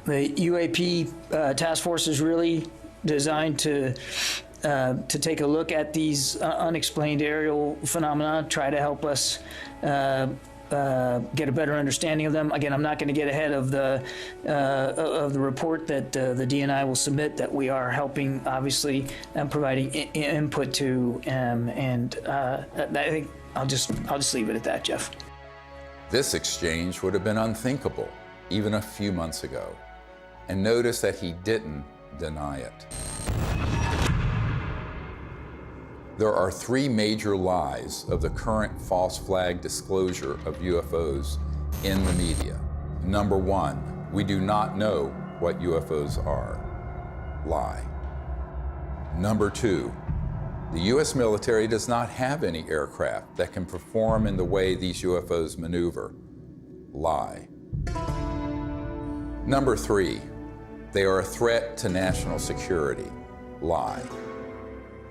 UAP task force is really designed to take a look at these unexplained aerial phenomena, try to help us get a better understanding of them. Again, I'm not going to get ahead of the report that the DNI will submit, that we are helping, obviously, and providing input to, and I think I'll just leave it at that, Jeff. This exchange would have been unthinkable even a few months ago. And notice that he didn't deny it. There are three major lies of the current false flag disclosure of UFOs in the media. Number one, we do not know what UFOs are. Lie. Number two, the U.S. military does not have any aircraft that can perform in the way these UFOs maneuver. Lie. Number three, they are a threat to national security. Lie.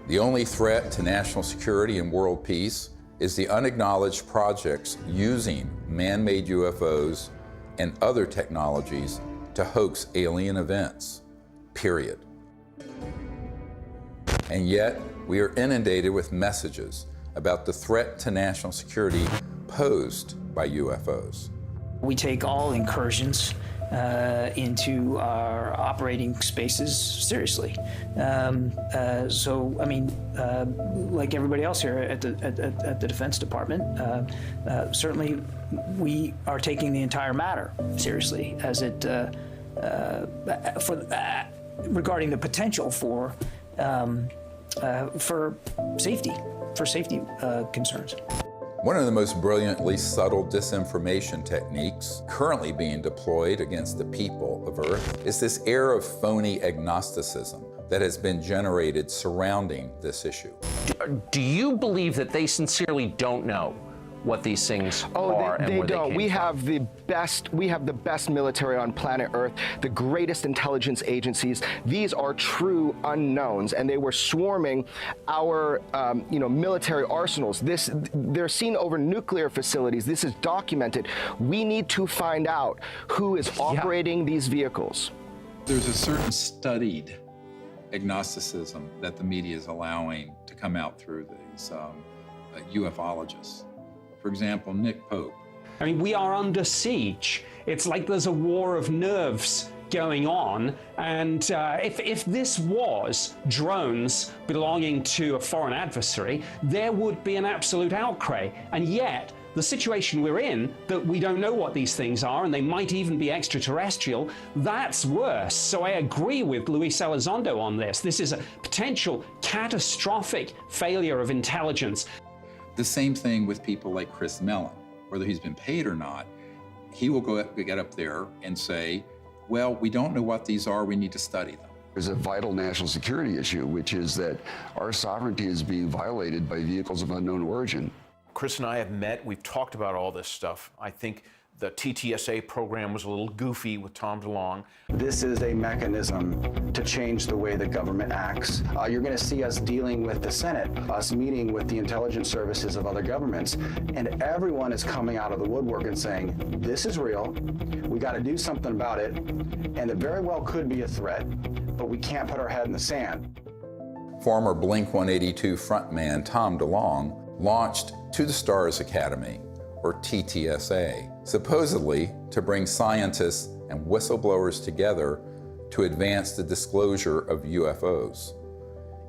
The only threat to national security and world peace is the unacknowledged projects using man-made UFOs and other technologies to hoax alien events, period. And yet, we are inundated with messages about the threat to national security posed by UFOs. We take all incursions into our operating spaces seriously. So, I mean, like everybody else here at the Defense Department, certainly we are taking the entire matter seriously as it regarding the potential for safety concerns. One of the most brilliantly subtle disinformation techniques currently being deployed against the people of Earth is this air of phony agnosticism that has been generated surrounding this issue. Do you believe that they sincerely don't know what these things are and where they don't? We have the best military on planet Earth, the greatest intelligence agencies. These are true unknowns, and they were swarming our military arsenals. They're seen over nuclear facilities. This is documented. We need to find out who is operating these vehicles. There's a certain studied agnosticism that the media is allowing to come out through these ufologists. For example, Nick Pope. I mean, we are under siege. It's like there's a war of nerves going on. And if this was drones belonging to a foreign adversary, there would be an absolute outcry. And yet, the situation we're in, that we don't know what these things are, and they might even be extraterrestrial, that's worse. So I agree with Luis Elizondo on this. This is a potential catastrophic failure of intelligence. The same thing with people like Chris Mellon, whether he's been paid or not. he will get up there and say, well, we don't know what these are, we need to study them. There's a vital national security issue, which is that our sovereignty is being violated by vehicles of unknown origin. Chris and I have met, we've talked about all this stuff. I think the TTSA program was a little goofy with Tom DeLonge. This is a mechanism to change the way the government acts. You're going to see us dealing with the Senate, us meeting with the intelligence services of other governments, and everyone is coming out of the woodwork and saying, this is real, we got to do something about it, and it very well could be a threat, but we can't put our head in the sand. Former Blink-182 frontman Tom DeLonge launched To the Stars Academy, or TTSA, supposedly to bring scientists and whistleblowers together to advance the disclosure of UFOs.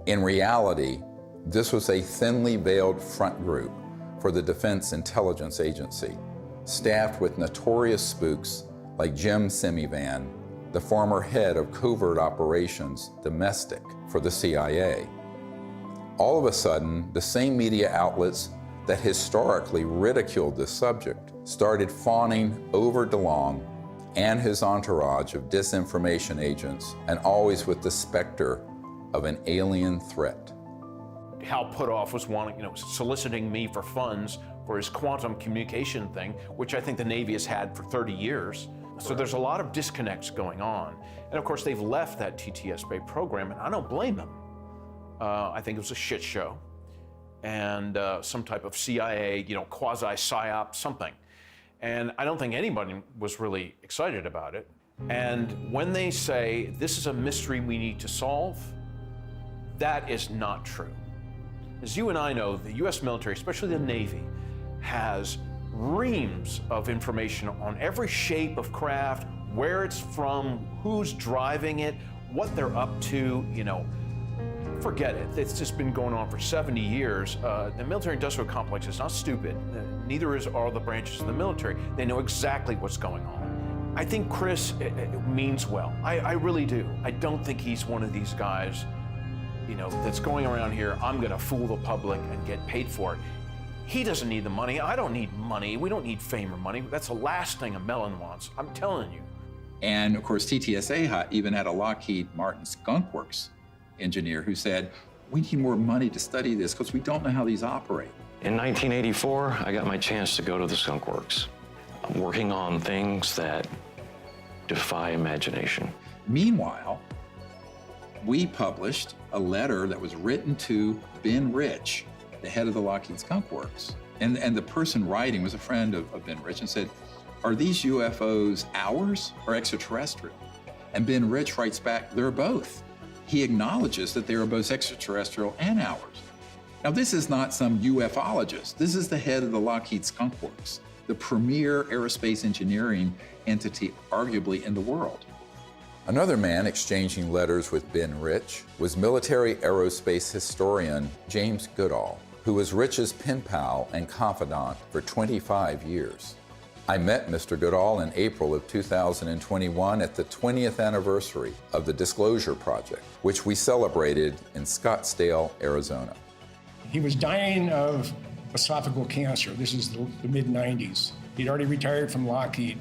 In reality, this was a thinly veiled front group for the Defense Intelligence Agency, staffed with notorious spooks like Jim Semivan, the former head of covert operations domestic for the CIA. All of a sudden, the same media outlets that historically ridiculed this subject started fawning over DeLonge and his entourage of disinformation agents, and always with the specter of an alien threat. Hal Puthoff was soliciting me for funds for his quantum communication thing, which I think the Navy has had for 30 years. So there's a lot of disconnects going on. And of course, they've left that TTSA program, and I don't blame them. I think it was a shit show. And some type of CIA, quasi-psyop, something. And I don't think anybody was really excited about it. And when they say, this is a mystery we need to solve, that is not true. As you and I know, the US military, especially the Navy, has reams of information on every shape of craft, where it's from, who's driving it, what they're up to, Forget it. It's just been going on for 70 years. The military-industrial complex is not stupid. Neither are the branches of the military. They know exactly what's going on. I think Chris means well. I really do. I don't think he's one of these guys, that's going around here, I'm going to fool the public and get paid for it. He doesn't need the money. I don't need money. We don't need fame or money. That's the last thing a melon wants. I'm telling you. And of course, TTSA even had a Lockheed Martin Skunk Works engineer who said, we need more money to study this because we don't know how these operate. In 1984, I got my chance to go to the Skunk Works. I'm working on things that defy imagination. Meanwhile, we published a letter that was written to Ben Rich, the head of the Lockheed Skunk Works. And the person writing was a friend of Ben Rich and said, are these UFOs ours or extraterrestrial? And Ben Rich writes back, they're both. He acknowledges that they are both extraterrestrial and ours. Now, this is not some ufologist. This is the head of the Lockheed Skunk Works, the premier aerospace engineering entity arguably in the world. Another man exchanging letters with Ben Rich was military aerospace historian James Goodall, who was Rich's pen pal and confidant for 25 years. I met Mr. Goodall in April of 2021 at the 20th anniversary of the Disclosure Project, which we celebrated in Scottsdale, Arizona. He was dying of esophageal cancer. This is the mid-90s. He'd already retired from Lockheed.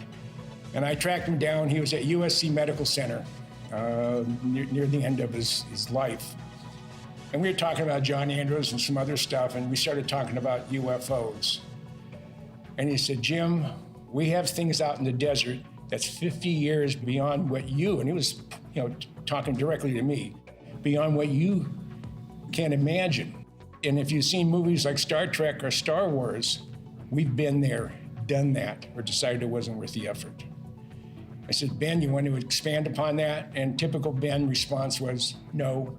And I tracked him down. He was at USC Medical Center near the end of his life. And we were talking about John Andrews and some other stuff, and we started talking about UFOs. And he said, Jim, we have things out in the desert that's 50 years beyond what you, and he was talking directly to me, beyond what you can imagine. And if you've seen movies like Star Trek or Star Wars, we've been there, done that, or decided it wasn't worth the effort. I said, Ben, you want to expand upon that? And typical Ben response was, no.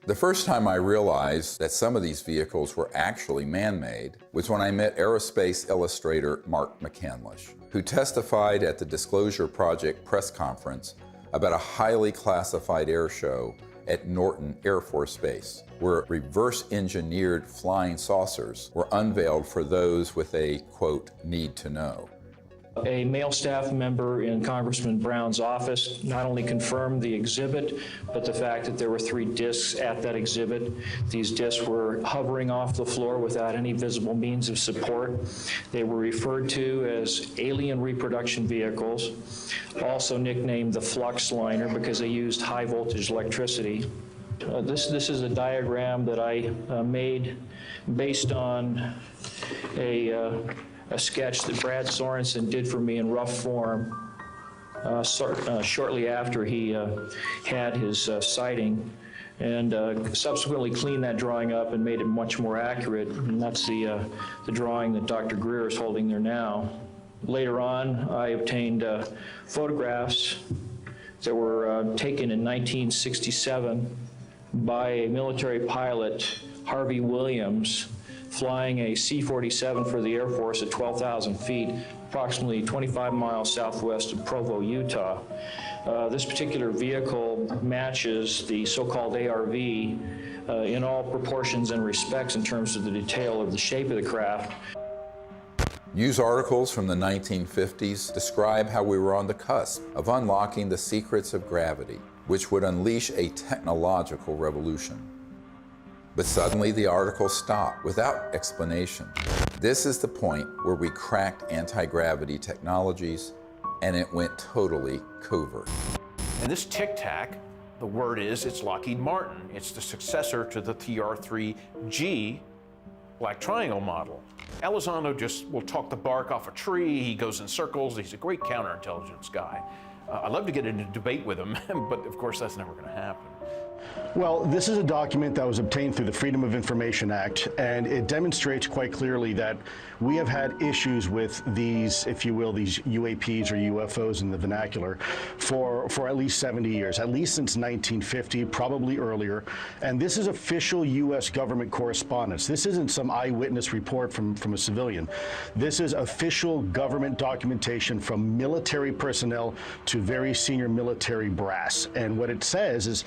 The first time I realized that some of these vehicles were actually man-made was when I met aerospace illustrator Mark McCandlish, who testified at the Disclosure Project press conference about a highly classified air show at Norton Air Force Base, where reverse-engineered flying saucers were unveiled for those with a, quote, need to know. A male staff member in Congressman Brown's office not only confirmed the exhibit, but the fact that there were 3 discs at that exhibit. These discs were hovering off the floor without any visible means of support. They were referred to as alien reproduction vehicles, also nicknamed the flux liner because they used high voltage electricity. This is a diagram that I made based on a sketch that Brad Sorensen did for me in rough form shortly after he had his sighting, and subsequently cleaned that drawing up and made it much more accurate. And that's the drawing that Dr. Greer is holding there now. Later on, I obtained photographs that were taken in 1967 by a military pilot, Harvey Williams, flying a C-47 for the Air Force at 12,000 feet, approximately 25 miles southwest of Provo, Utah. This particular vehicle matches the so-called ARV in all proportions and respects in terms of the detail of the shape of the craft. News articles from the 1950s describe how we were on the cusp of unlocking the secrets of gravity, which would unleash a technological revolution. But suddenly the articles stopped without explanation. This is the point where we cracked anti-gravity technologies and it went totally covert. And this Tic Tac, the word is, it's Lockheed Martin. It's the successor to the TR-3G Black Triangle model. Elizondo just will talk the bark off a tree. He goes in circles. He's a great counterintelligence guy. I'd love to get into a debate with him, but of course that's never going to happen. Well, this is a document that was obtained through the Freedom of Information Act, and it demonstrates quite clearly that we have had issues with these, if you will, these UAPs or UFOs in the vernacular for at least 70 years, at least since 1950, probably earlier. And this is official U.S. government correspondence. This isn't some eyewitness report from a civilian. This is official government documentation from military personnel to very senior military brass. And what it says is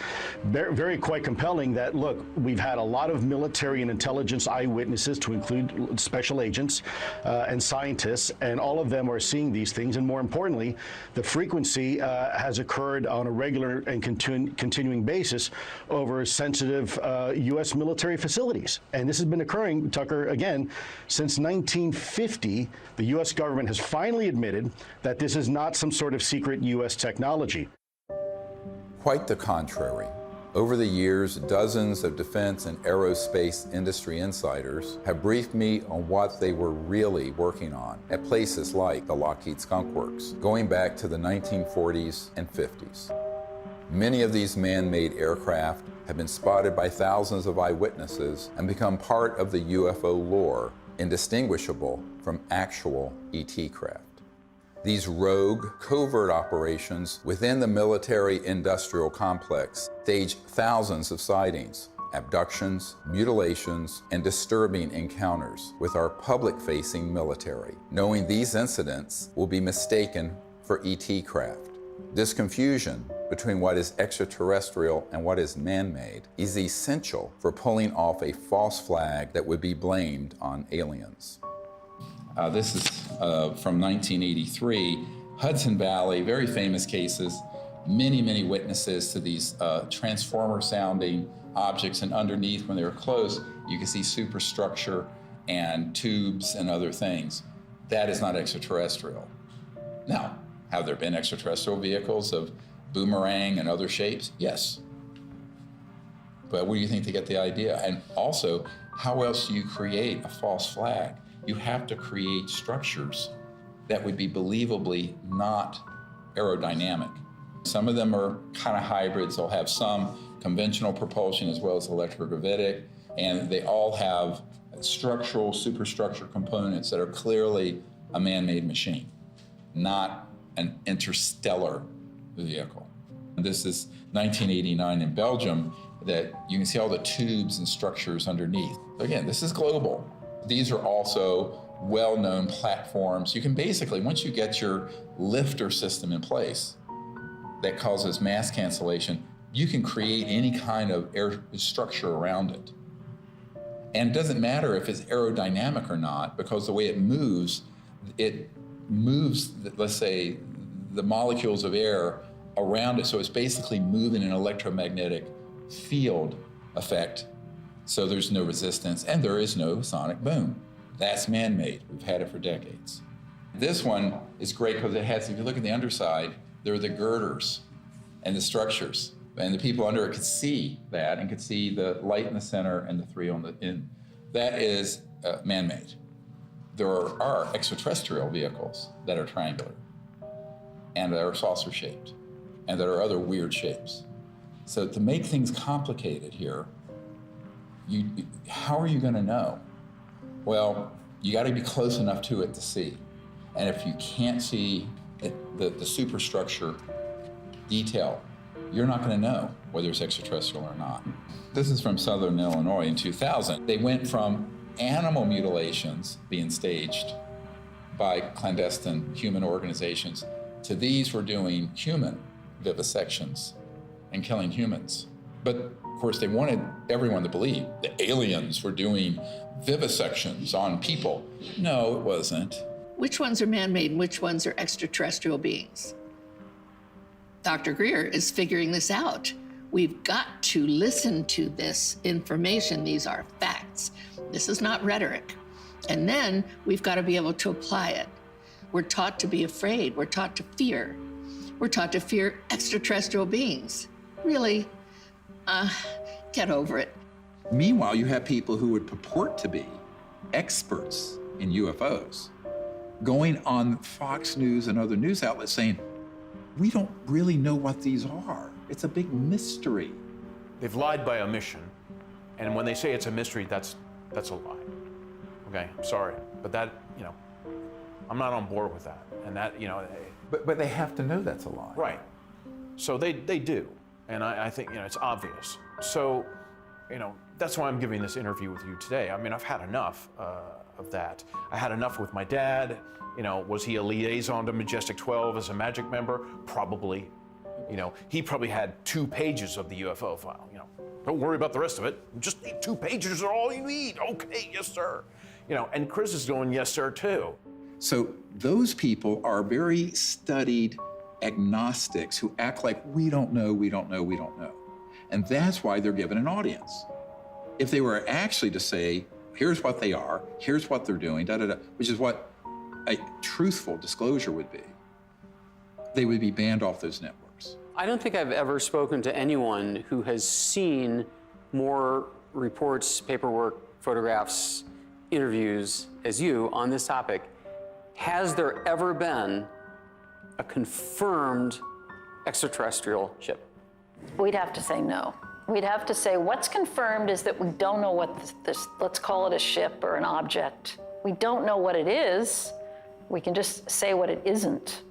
very quite compelling that, look, we've had a lot of military and intelligence eyewitnesses, to include special agents and scientists, and all of them are seeing these things. And more importantly, the frequency has occurred on a regular and continuing basis over sensitive U.S. military facilities. And this has been occurring, Tucker, again, since 1950. The U.S. government has finally admitted that this is not some sort of secret U.S. technology. Quite the contrary. Over the years, dozens of defense and aerospace industry insiders have briefed me on what they were really working on at places like the Lockheed Skunk Works, going back to the 1940s and 50s. Many of these man-made aircraft have been spotted by thousands of eyewitnesses and become part of the UFO lore, indistinguishable from actual ET craft. These rogue, covert operations within the military-industrial complex stage thousands of sightings, abductions, mutilations, and disturbing encounters with our public-facing military, knowing these incidents will be mistaken for ET craft. This confusion between what is extraterrestrial and what is man-made is essential for pulling off a false flag that would be blamed on aliens. This is from 1983, Hudson Valley, very famous cases, many witnesses to these transformer-sounding objects, and underneath, when they were close, you can see superstructure and tubes and other things. That is not extraterrestrial. Now, have there been extraterrestrial vehicles of boomerang and other shapes? Yes. But where do you think they get the idea? And also, how else do you create a false flag? You have to create structures that would be believably not aerodynamic. Some of them are kind of hybrids. They'll have some conventional propulsion as well as electrogravitic, and they all have structural, superstructure components that are clearly a man-made machine, not an interstellar vehicle. This is 1989 in Belgium, that you can see all the tubes and structures underneath. Again, this is global. These are also well-known platforms. You can basically, once you get your lifter system in place that causes mass cancellation, you can create any kind of air structure around it. And it doesn't matter if it's aerodynamic or not, because the way it moves, it moves, let's say, the molecules of air around it, so it's basically moving an electromagnetic field effect, so there's no resistance and there is no sonic boom. That's man-made. We've had it for decades. This one is great because it has, if you look at the underside, there are the girders and the structures, and the people under it could see that and could see the light in the center and the three on the end. That is man-made. There are extraterrestrial vehicles that are triangular and that are saucer-shaped and that are other weird shapes. So to make things complicated here, how are you going to know? Well, you got to be close enough to it to see. And if you can't see the superstructure detail, you're not going to know whether it's extraterrestrial or not. This is from Southern Illinois in 2000. They went from animal mutilations being staged by clandestine human organizations to these were doing human vivisections and killing humans. But of course, they wanted everyone to believe the aliens were doing vivisections on people. No, it wasn't. Which ones are man-made and which ones are extraterrestrial beings? Dr. Greer is figuring this out. We've got to listen to this information. These are facts. This is not rhetoric. And then we've got to be able to apply it. We're taught to be afraid. We're taught to fear. We're taught to fear extraterrestrial beings. Really? Get over it. Meanwhile, you have people who would purport to be experts in UFOs going on Fox News and other news outlets saying, we don't really know what these are. It's a big mystery. They've lied by omission, and when they say it's a mystery, that's a lie. Okay, I'm sorry, but that, I'm not on board with that. And that, But they have to know that's a lie. Right. So they do, and I think, it's obvious. So, that's why I'm giving this interview with you today. I mean, I've had enough of that. I had enough with my dad. Was he a liaison to Majestic 12 as a Magic member? Probably. He probably had 2 pages of the UFO file. Don't worry about the rest of it. Just 2 pages are all you need. Okay, yes, sir. And Chris is going, yes, sir, too. So those people are very studied agnostics who act like we don't know, we don't know, we don't know. And that's why they're given an audience. If they were actually to say, here's what they are, here's what they're doing, which is what a truthful disclosure would be, they would be banned off those networks. I don't think I've ever spoken to anyone who has seen more reports, paperwork, photographs, interviews as you on this topic. Has there ever been a confirmed extraterrestrial ship? We'd have to say no. We'd have to say what's confirmed is that we don't know what this, let's call it a ship or an object. We don't know what it is. We can just say what it isn't.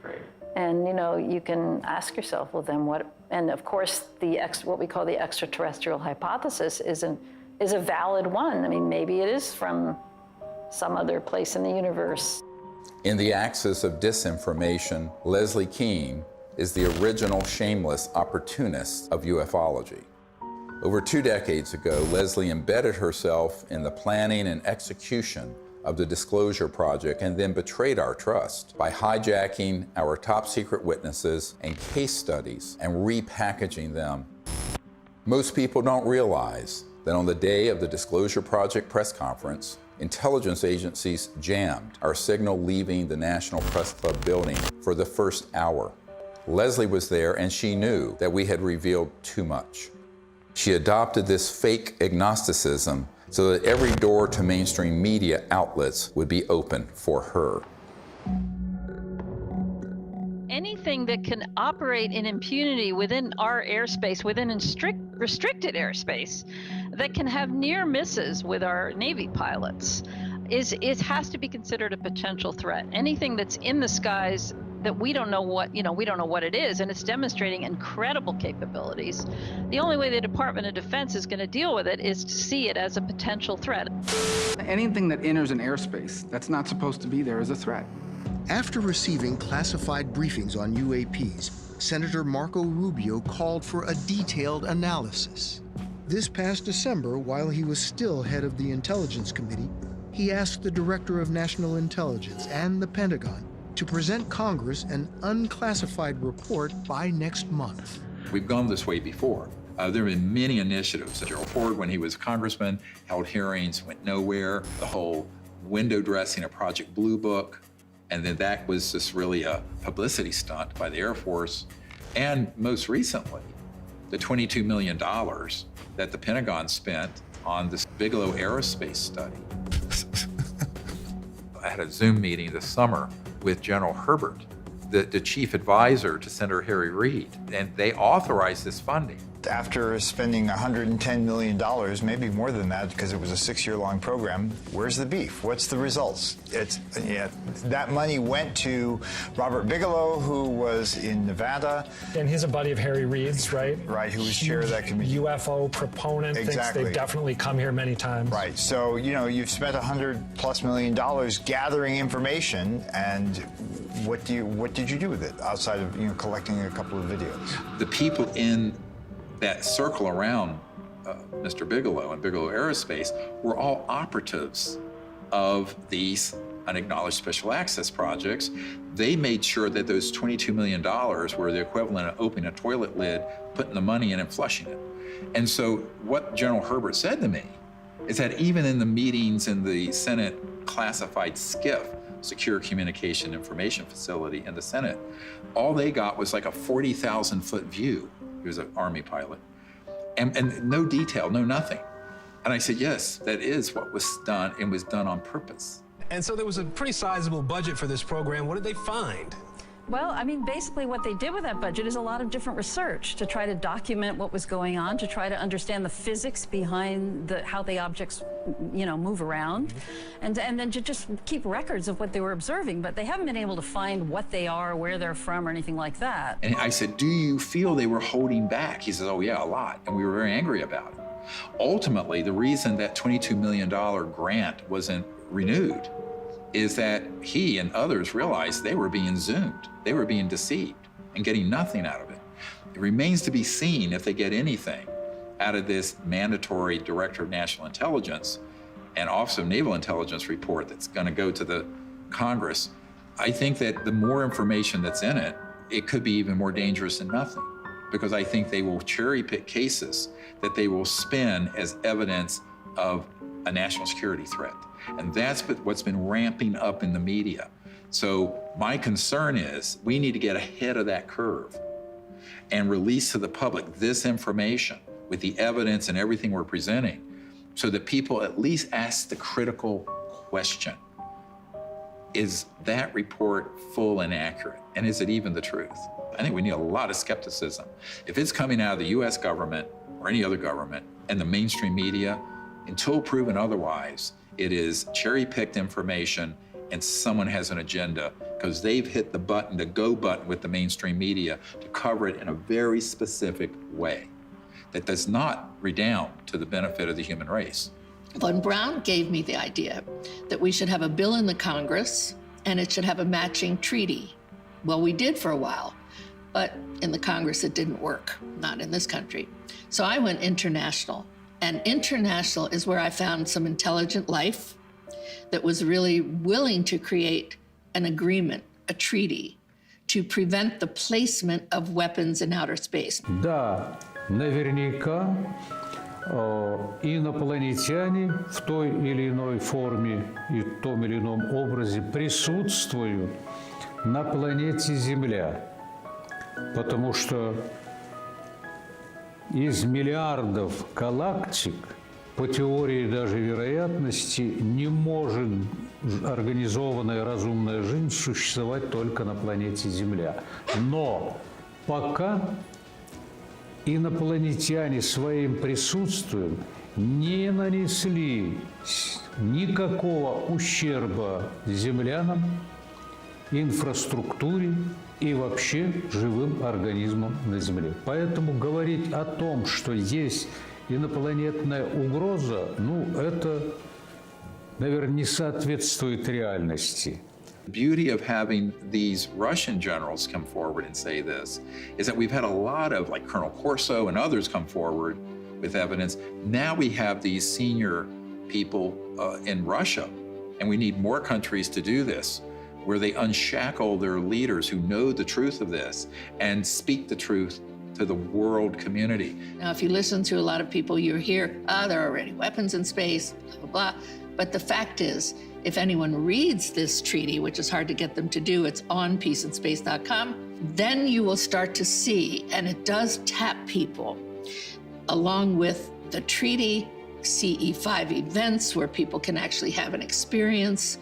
Right. And you can ask yourself, well then what, and of course what we call the extraterrestrial hypothesis is a valid one. I mean, maybe it is from some other place in the universe. In the axis of disinformation, Leslie Kean is the original shameless opportunist of ufology. Over 2 decades ago, Leslie embedded herself in the planning and execution of the Disclosure Project and then betrayed our trust by hijacking our top secret witnesses and case studies and repackaging them. Most people don't realize that on the day of the Disclosure Project press conference, intelligence agencies jammed our signal leaving the National Press Club building for the first hour. Leslie was there and she knew that we had revealed too much. She adopted this fake agnosticism so that every door to mainstream media outlets would be open for her. Anything that can operate in impunity within our airspace, within restricted airspace, that can have near misses with our Navy pilots, it has to be considered a potential threat. Anything that's in the skies that we don't know what it is, and it's demonstrating incredible capabilities. The only way the Department of Defense is going to deal with it is to see it as a potential threat. Anything that enters an airspace that's not supposed to be there is a threat. After receiving classified briefings on UAPs, Senator Marco Rubio called for a detailed analysis. This past December, while he was still head of the Intelligence Committee, he he asked the Director of National Intelligence and the Pentagon to present Congress an unclassified report by next month. We've gone this way before. There have been many initiatives. Gerald Ford, when he was congressman, held hearings, went nowhere. The whole window dressing of Project Blue Book, and then that was just really a publicity stunt by the Air Force. And most recently, the $22 million that the Pentagon spent on this Bigelow aerospace study. I had a Zoom meeting this summer with General Herbert, the chief advisor to Senator Harry Reid, and they authorized this funding. After spending $110 million, maybe more than that, because it was a 6-year-long program, where's the beef? What's the results? That money went to Robert Bigelow, who was in Nevada. And he's a buddy of Harry Reid's, right? Right, who was chair of that committee. UFO proponent, exactly. Thinks they've definitely come here many times. Right, so, you've spent $100+ million gathering information, and what did you do with it, outside of, collecting a couple of videos? The people in that circle around Mr. Bigelow and Bigelow Aerospace were all operatives of these unacknowledged special access projects. They made sure that those $22 million were the equivalent of opening a toilet lid, putting the money in and flushing it. And so what General Herbert said to me is that even in the meetings in the Senate classified SCIF, Secure Communication Information Facility in the Senate, all they got was like a 40,000-foot view. He was an Army pilot. And no detail, no nothing. And I said, yes, that is what was done, and was done on purpose. And so there was a pretty sizable budget for this program. What did they find? Well, I mean, basically what they did with that budget is a lot of different research to try to document what was going on, to try to understand the physics behind how the objects, move around, and then to just keep records of what they were observing. But they haven't been able to find what they are, where they're from, or anything like that. And I said, do you feel they were holding back? He says, oh yeah, a lot. And we were very angry about it. Ultimately, the reason that $22 million grant wasn't renewed is that he and others realized they were being zoomed. They were being deceived and getting nothing out of it. It remains to be seen if they get anything out of this mandatory Director of National Intelligence and Office of Naval Intelligence report that's going to go to the Congress. I think that the more information that's in it, it could be even more dangerous than nothing, because I think they will cherry pick cases that they will spin as evidence of a national security threat. And that's what's been ramping up in the media. So my concern is we need to get ahead of that curve and release to the public this information with the evidence and everything we're presenting, so that people at least ask the critical question. Is that report full and accurate? And is it even the truth? I think we need a lot of skepticism. If it's coming out of the US government or any other government and the mainstream media, until proven otherwise, it is cherry-picked information and someone has an agenda because they've hit the button, the go button with the mainstream media to cover it in a very specific way that does not redound to the benefit of the human race. Von Braun gave me the idea that we should have a bill in the Congress and it should have a matching treaty. Well, we did for a while, but in the Congress it didn't work, not in this country. So I went international, and international is where I found some intelligent life that was really willing to create an agreement, a treaty, to prevent the placement of weapons in outer space. Да, наверняка инопланетяне в той или иной форме и в том или ином образе присутствуют на планете Земля, потому что из миллиардов галактик по теории даже вероятности не может организованная разумная жизнь существовать только на планете Земля. Но пока инопланетяне своим присутствием не нанесли никакого ущерба землянам, инфраструктуре и вообще живым организмам на Земле. Поэтому говорить о том, что есть инопланетная угроза, это, наверное, не соответствует реальности. The beauty of having these Russian generals come forward and say this is that we've had a lot of, like Colonel Corso and others come forward with evidence. Now we have these senior people in Russia And we need more countries to do this, where they unshackle their leaders who know the truth of this and speak the truth to the world community. Now, if you listen to a lot of people, you hear, there are already weapons in space, blah, blah, blah. But the fact is, if anyone reads this treaty, which is hard to get them to do, it's on peaceandspace.com, then you will start to see, and it does tap people, along with the treaty, CE5 events where people can actually have an experience.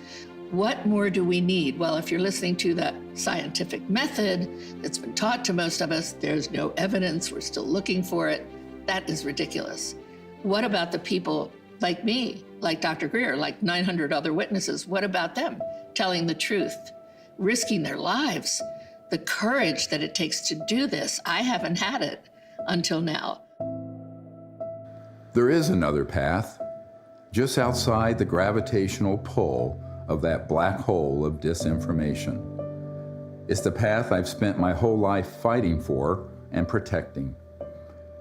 What more do we need? Well, if you're listening to the scientific method that's been taught to most of us, there's no evidence, we're still looking for it. That is ridiculous. What about the people like me, like Dr. Greer, like 900 other witnesses? What about them telling the truth, risking their lives? The courage that it takes to do this, I haven't had it until now. There is another path, just outside the gravitational pull of that black hole of disinformation. It's the path I've spent my whole life fighting for and protecting.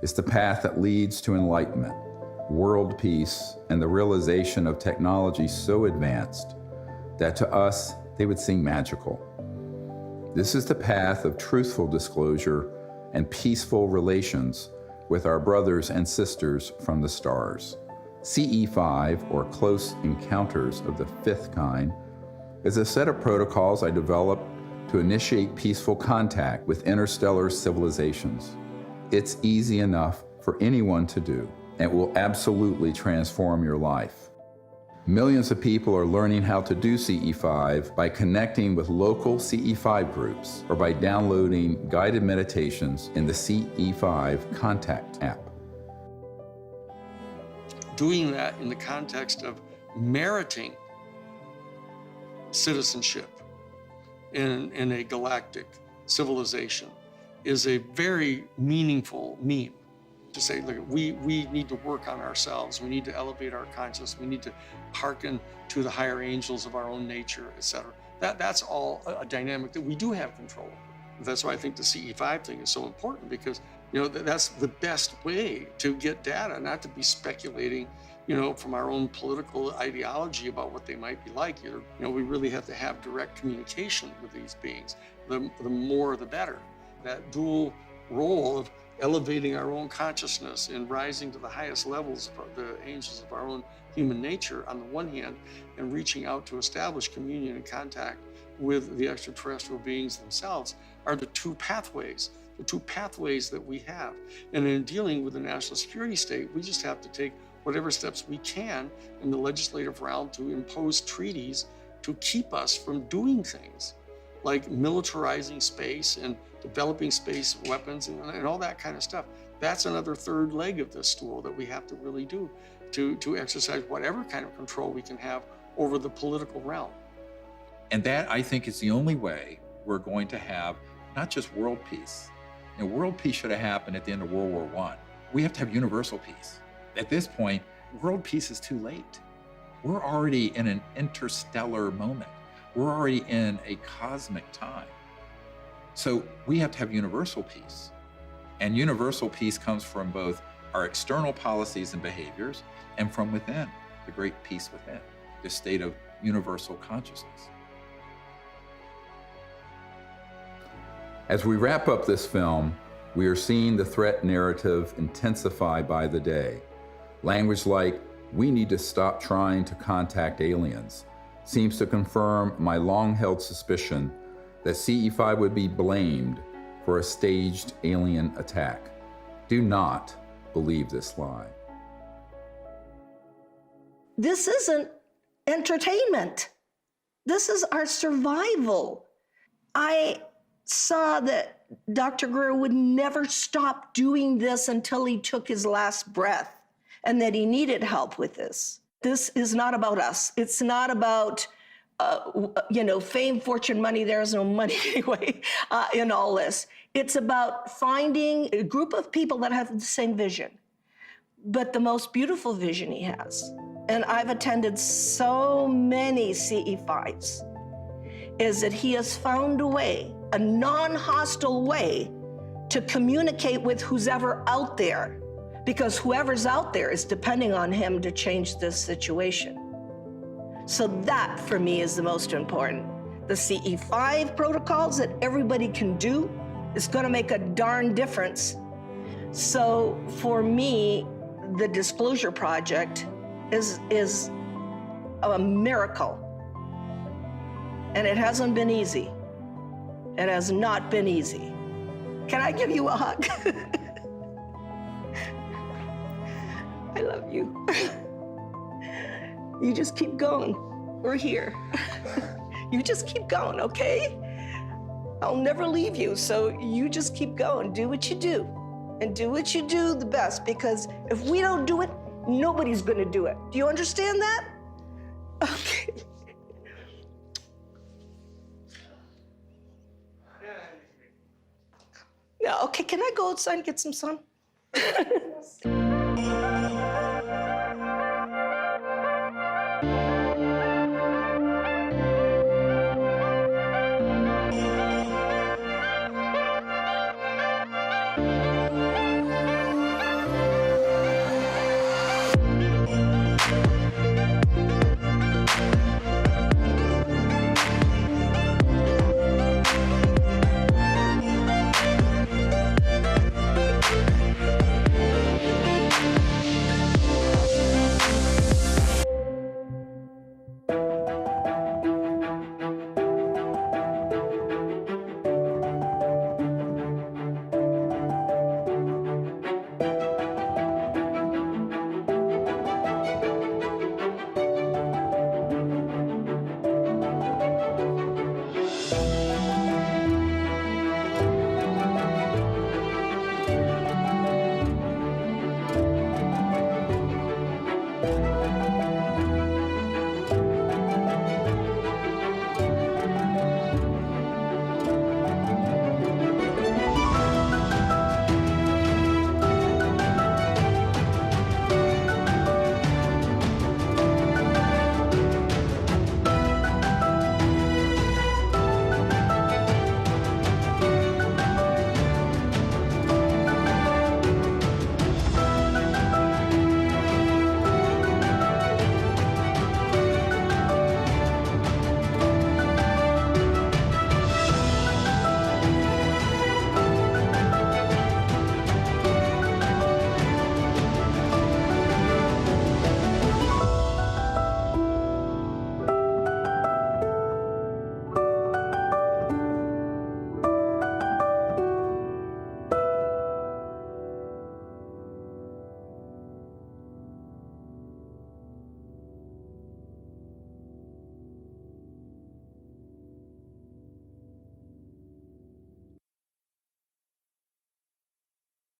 It's the path that leads to enlightenment, world peace, and the realization of technology so advanced that to us, they would seem magical. This is the path of truthful disclosure and peaceful relations with our brothers and sisters from the stars. CE5, or Close Encounters of the Fifth Kind, is a set of protocols I developed to initiate peaceful contact with interstellar civilizations. It's easy enough for anyone to do, and will absolutely transform your life. Millions of people are learning how to do CE5 by connecting with local CE5 groups or by downloading guided meditations in the CE5 Contact app. Doing that in the context of meriting citizenship in a galactic civilization is a very meaningful meme. To say, look, we need to work on ourselves. We need to elevate our consciousness. We need to hearken to the higher angels of our own nature, etc. That's all a dynamic that we do have control over. That's why I think the CE5 thing is so important, because that's the best way to get data, not to be speculating, from our own political ideology about what they might be like. We really have to have direct communication with these beings. The more, the better. That dual role of elevating our own consciousness and rising to the highest levels of the angels of our own human nature on the one hand, and reaching out to establish communion and contact with the extraterrestrial beings themselves are the two pathways that we have. And in dealing with the national security state, we just have to take whatever steps we can in the legislative realm to impose treaties to keep us from doing things like militarizing space and developing space weapons and all that kind of stuff. That's another third leg of this stool that we have to really do to exercise whatever kind of control we can have over the political realm. And that, I think, is the only way we're going to have not just world peace. World peace should have happened at the end of World War I. We have to have universal peace. At this point, world peace is too late. We're already in an interstellar moment. We're already in a cosmic time. So we have to have universal peace. And universal peace comes from both our external policies and behaviors and from within, the great peace within, the state of universal consciousness. As we wrap up this film, we are seeing the threat narrative intensify by the day. Language like, "We need to stop trying to contact aliens," seems to confirm my long-held suspicion that CE5 would be blamed for a staged alien attack. Do not believe this lie. This isn't entertainment. This is our survival. I saw that Dr. Greer would never stop doing this until he took his last breath, and that he needed help with this. This is not about us. It's not about fame, fortune, money. There's no money anyway in all this. It's about finding a group of people that have the same vision, but the most beautiful vision he has. And I've attended so many CE5s, is that he has found a way, a non-hostile way, to communicate with who's ever out there, because whoever's out there is depending on him to change this situation. So that, for me, is the most important. The CE5 protocols that everybody can do is going to make a darn difference. So for me, the Disclosure Project is a miracle. And it hasn't been easy. It has not been easy. Can I give you a hug? I love you. You just keep going. We're here. You just keep going, okay? I'll never leave you, so you just keep going. Do what you do. And do what you do the best, because if we don't do it, nobody's gonna do it. Do you understand that? Okay. No, okay, can I go outside and get some sun?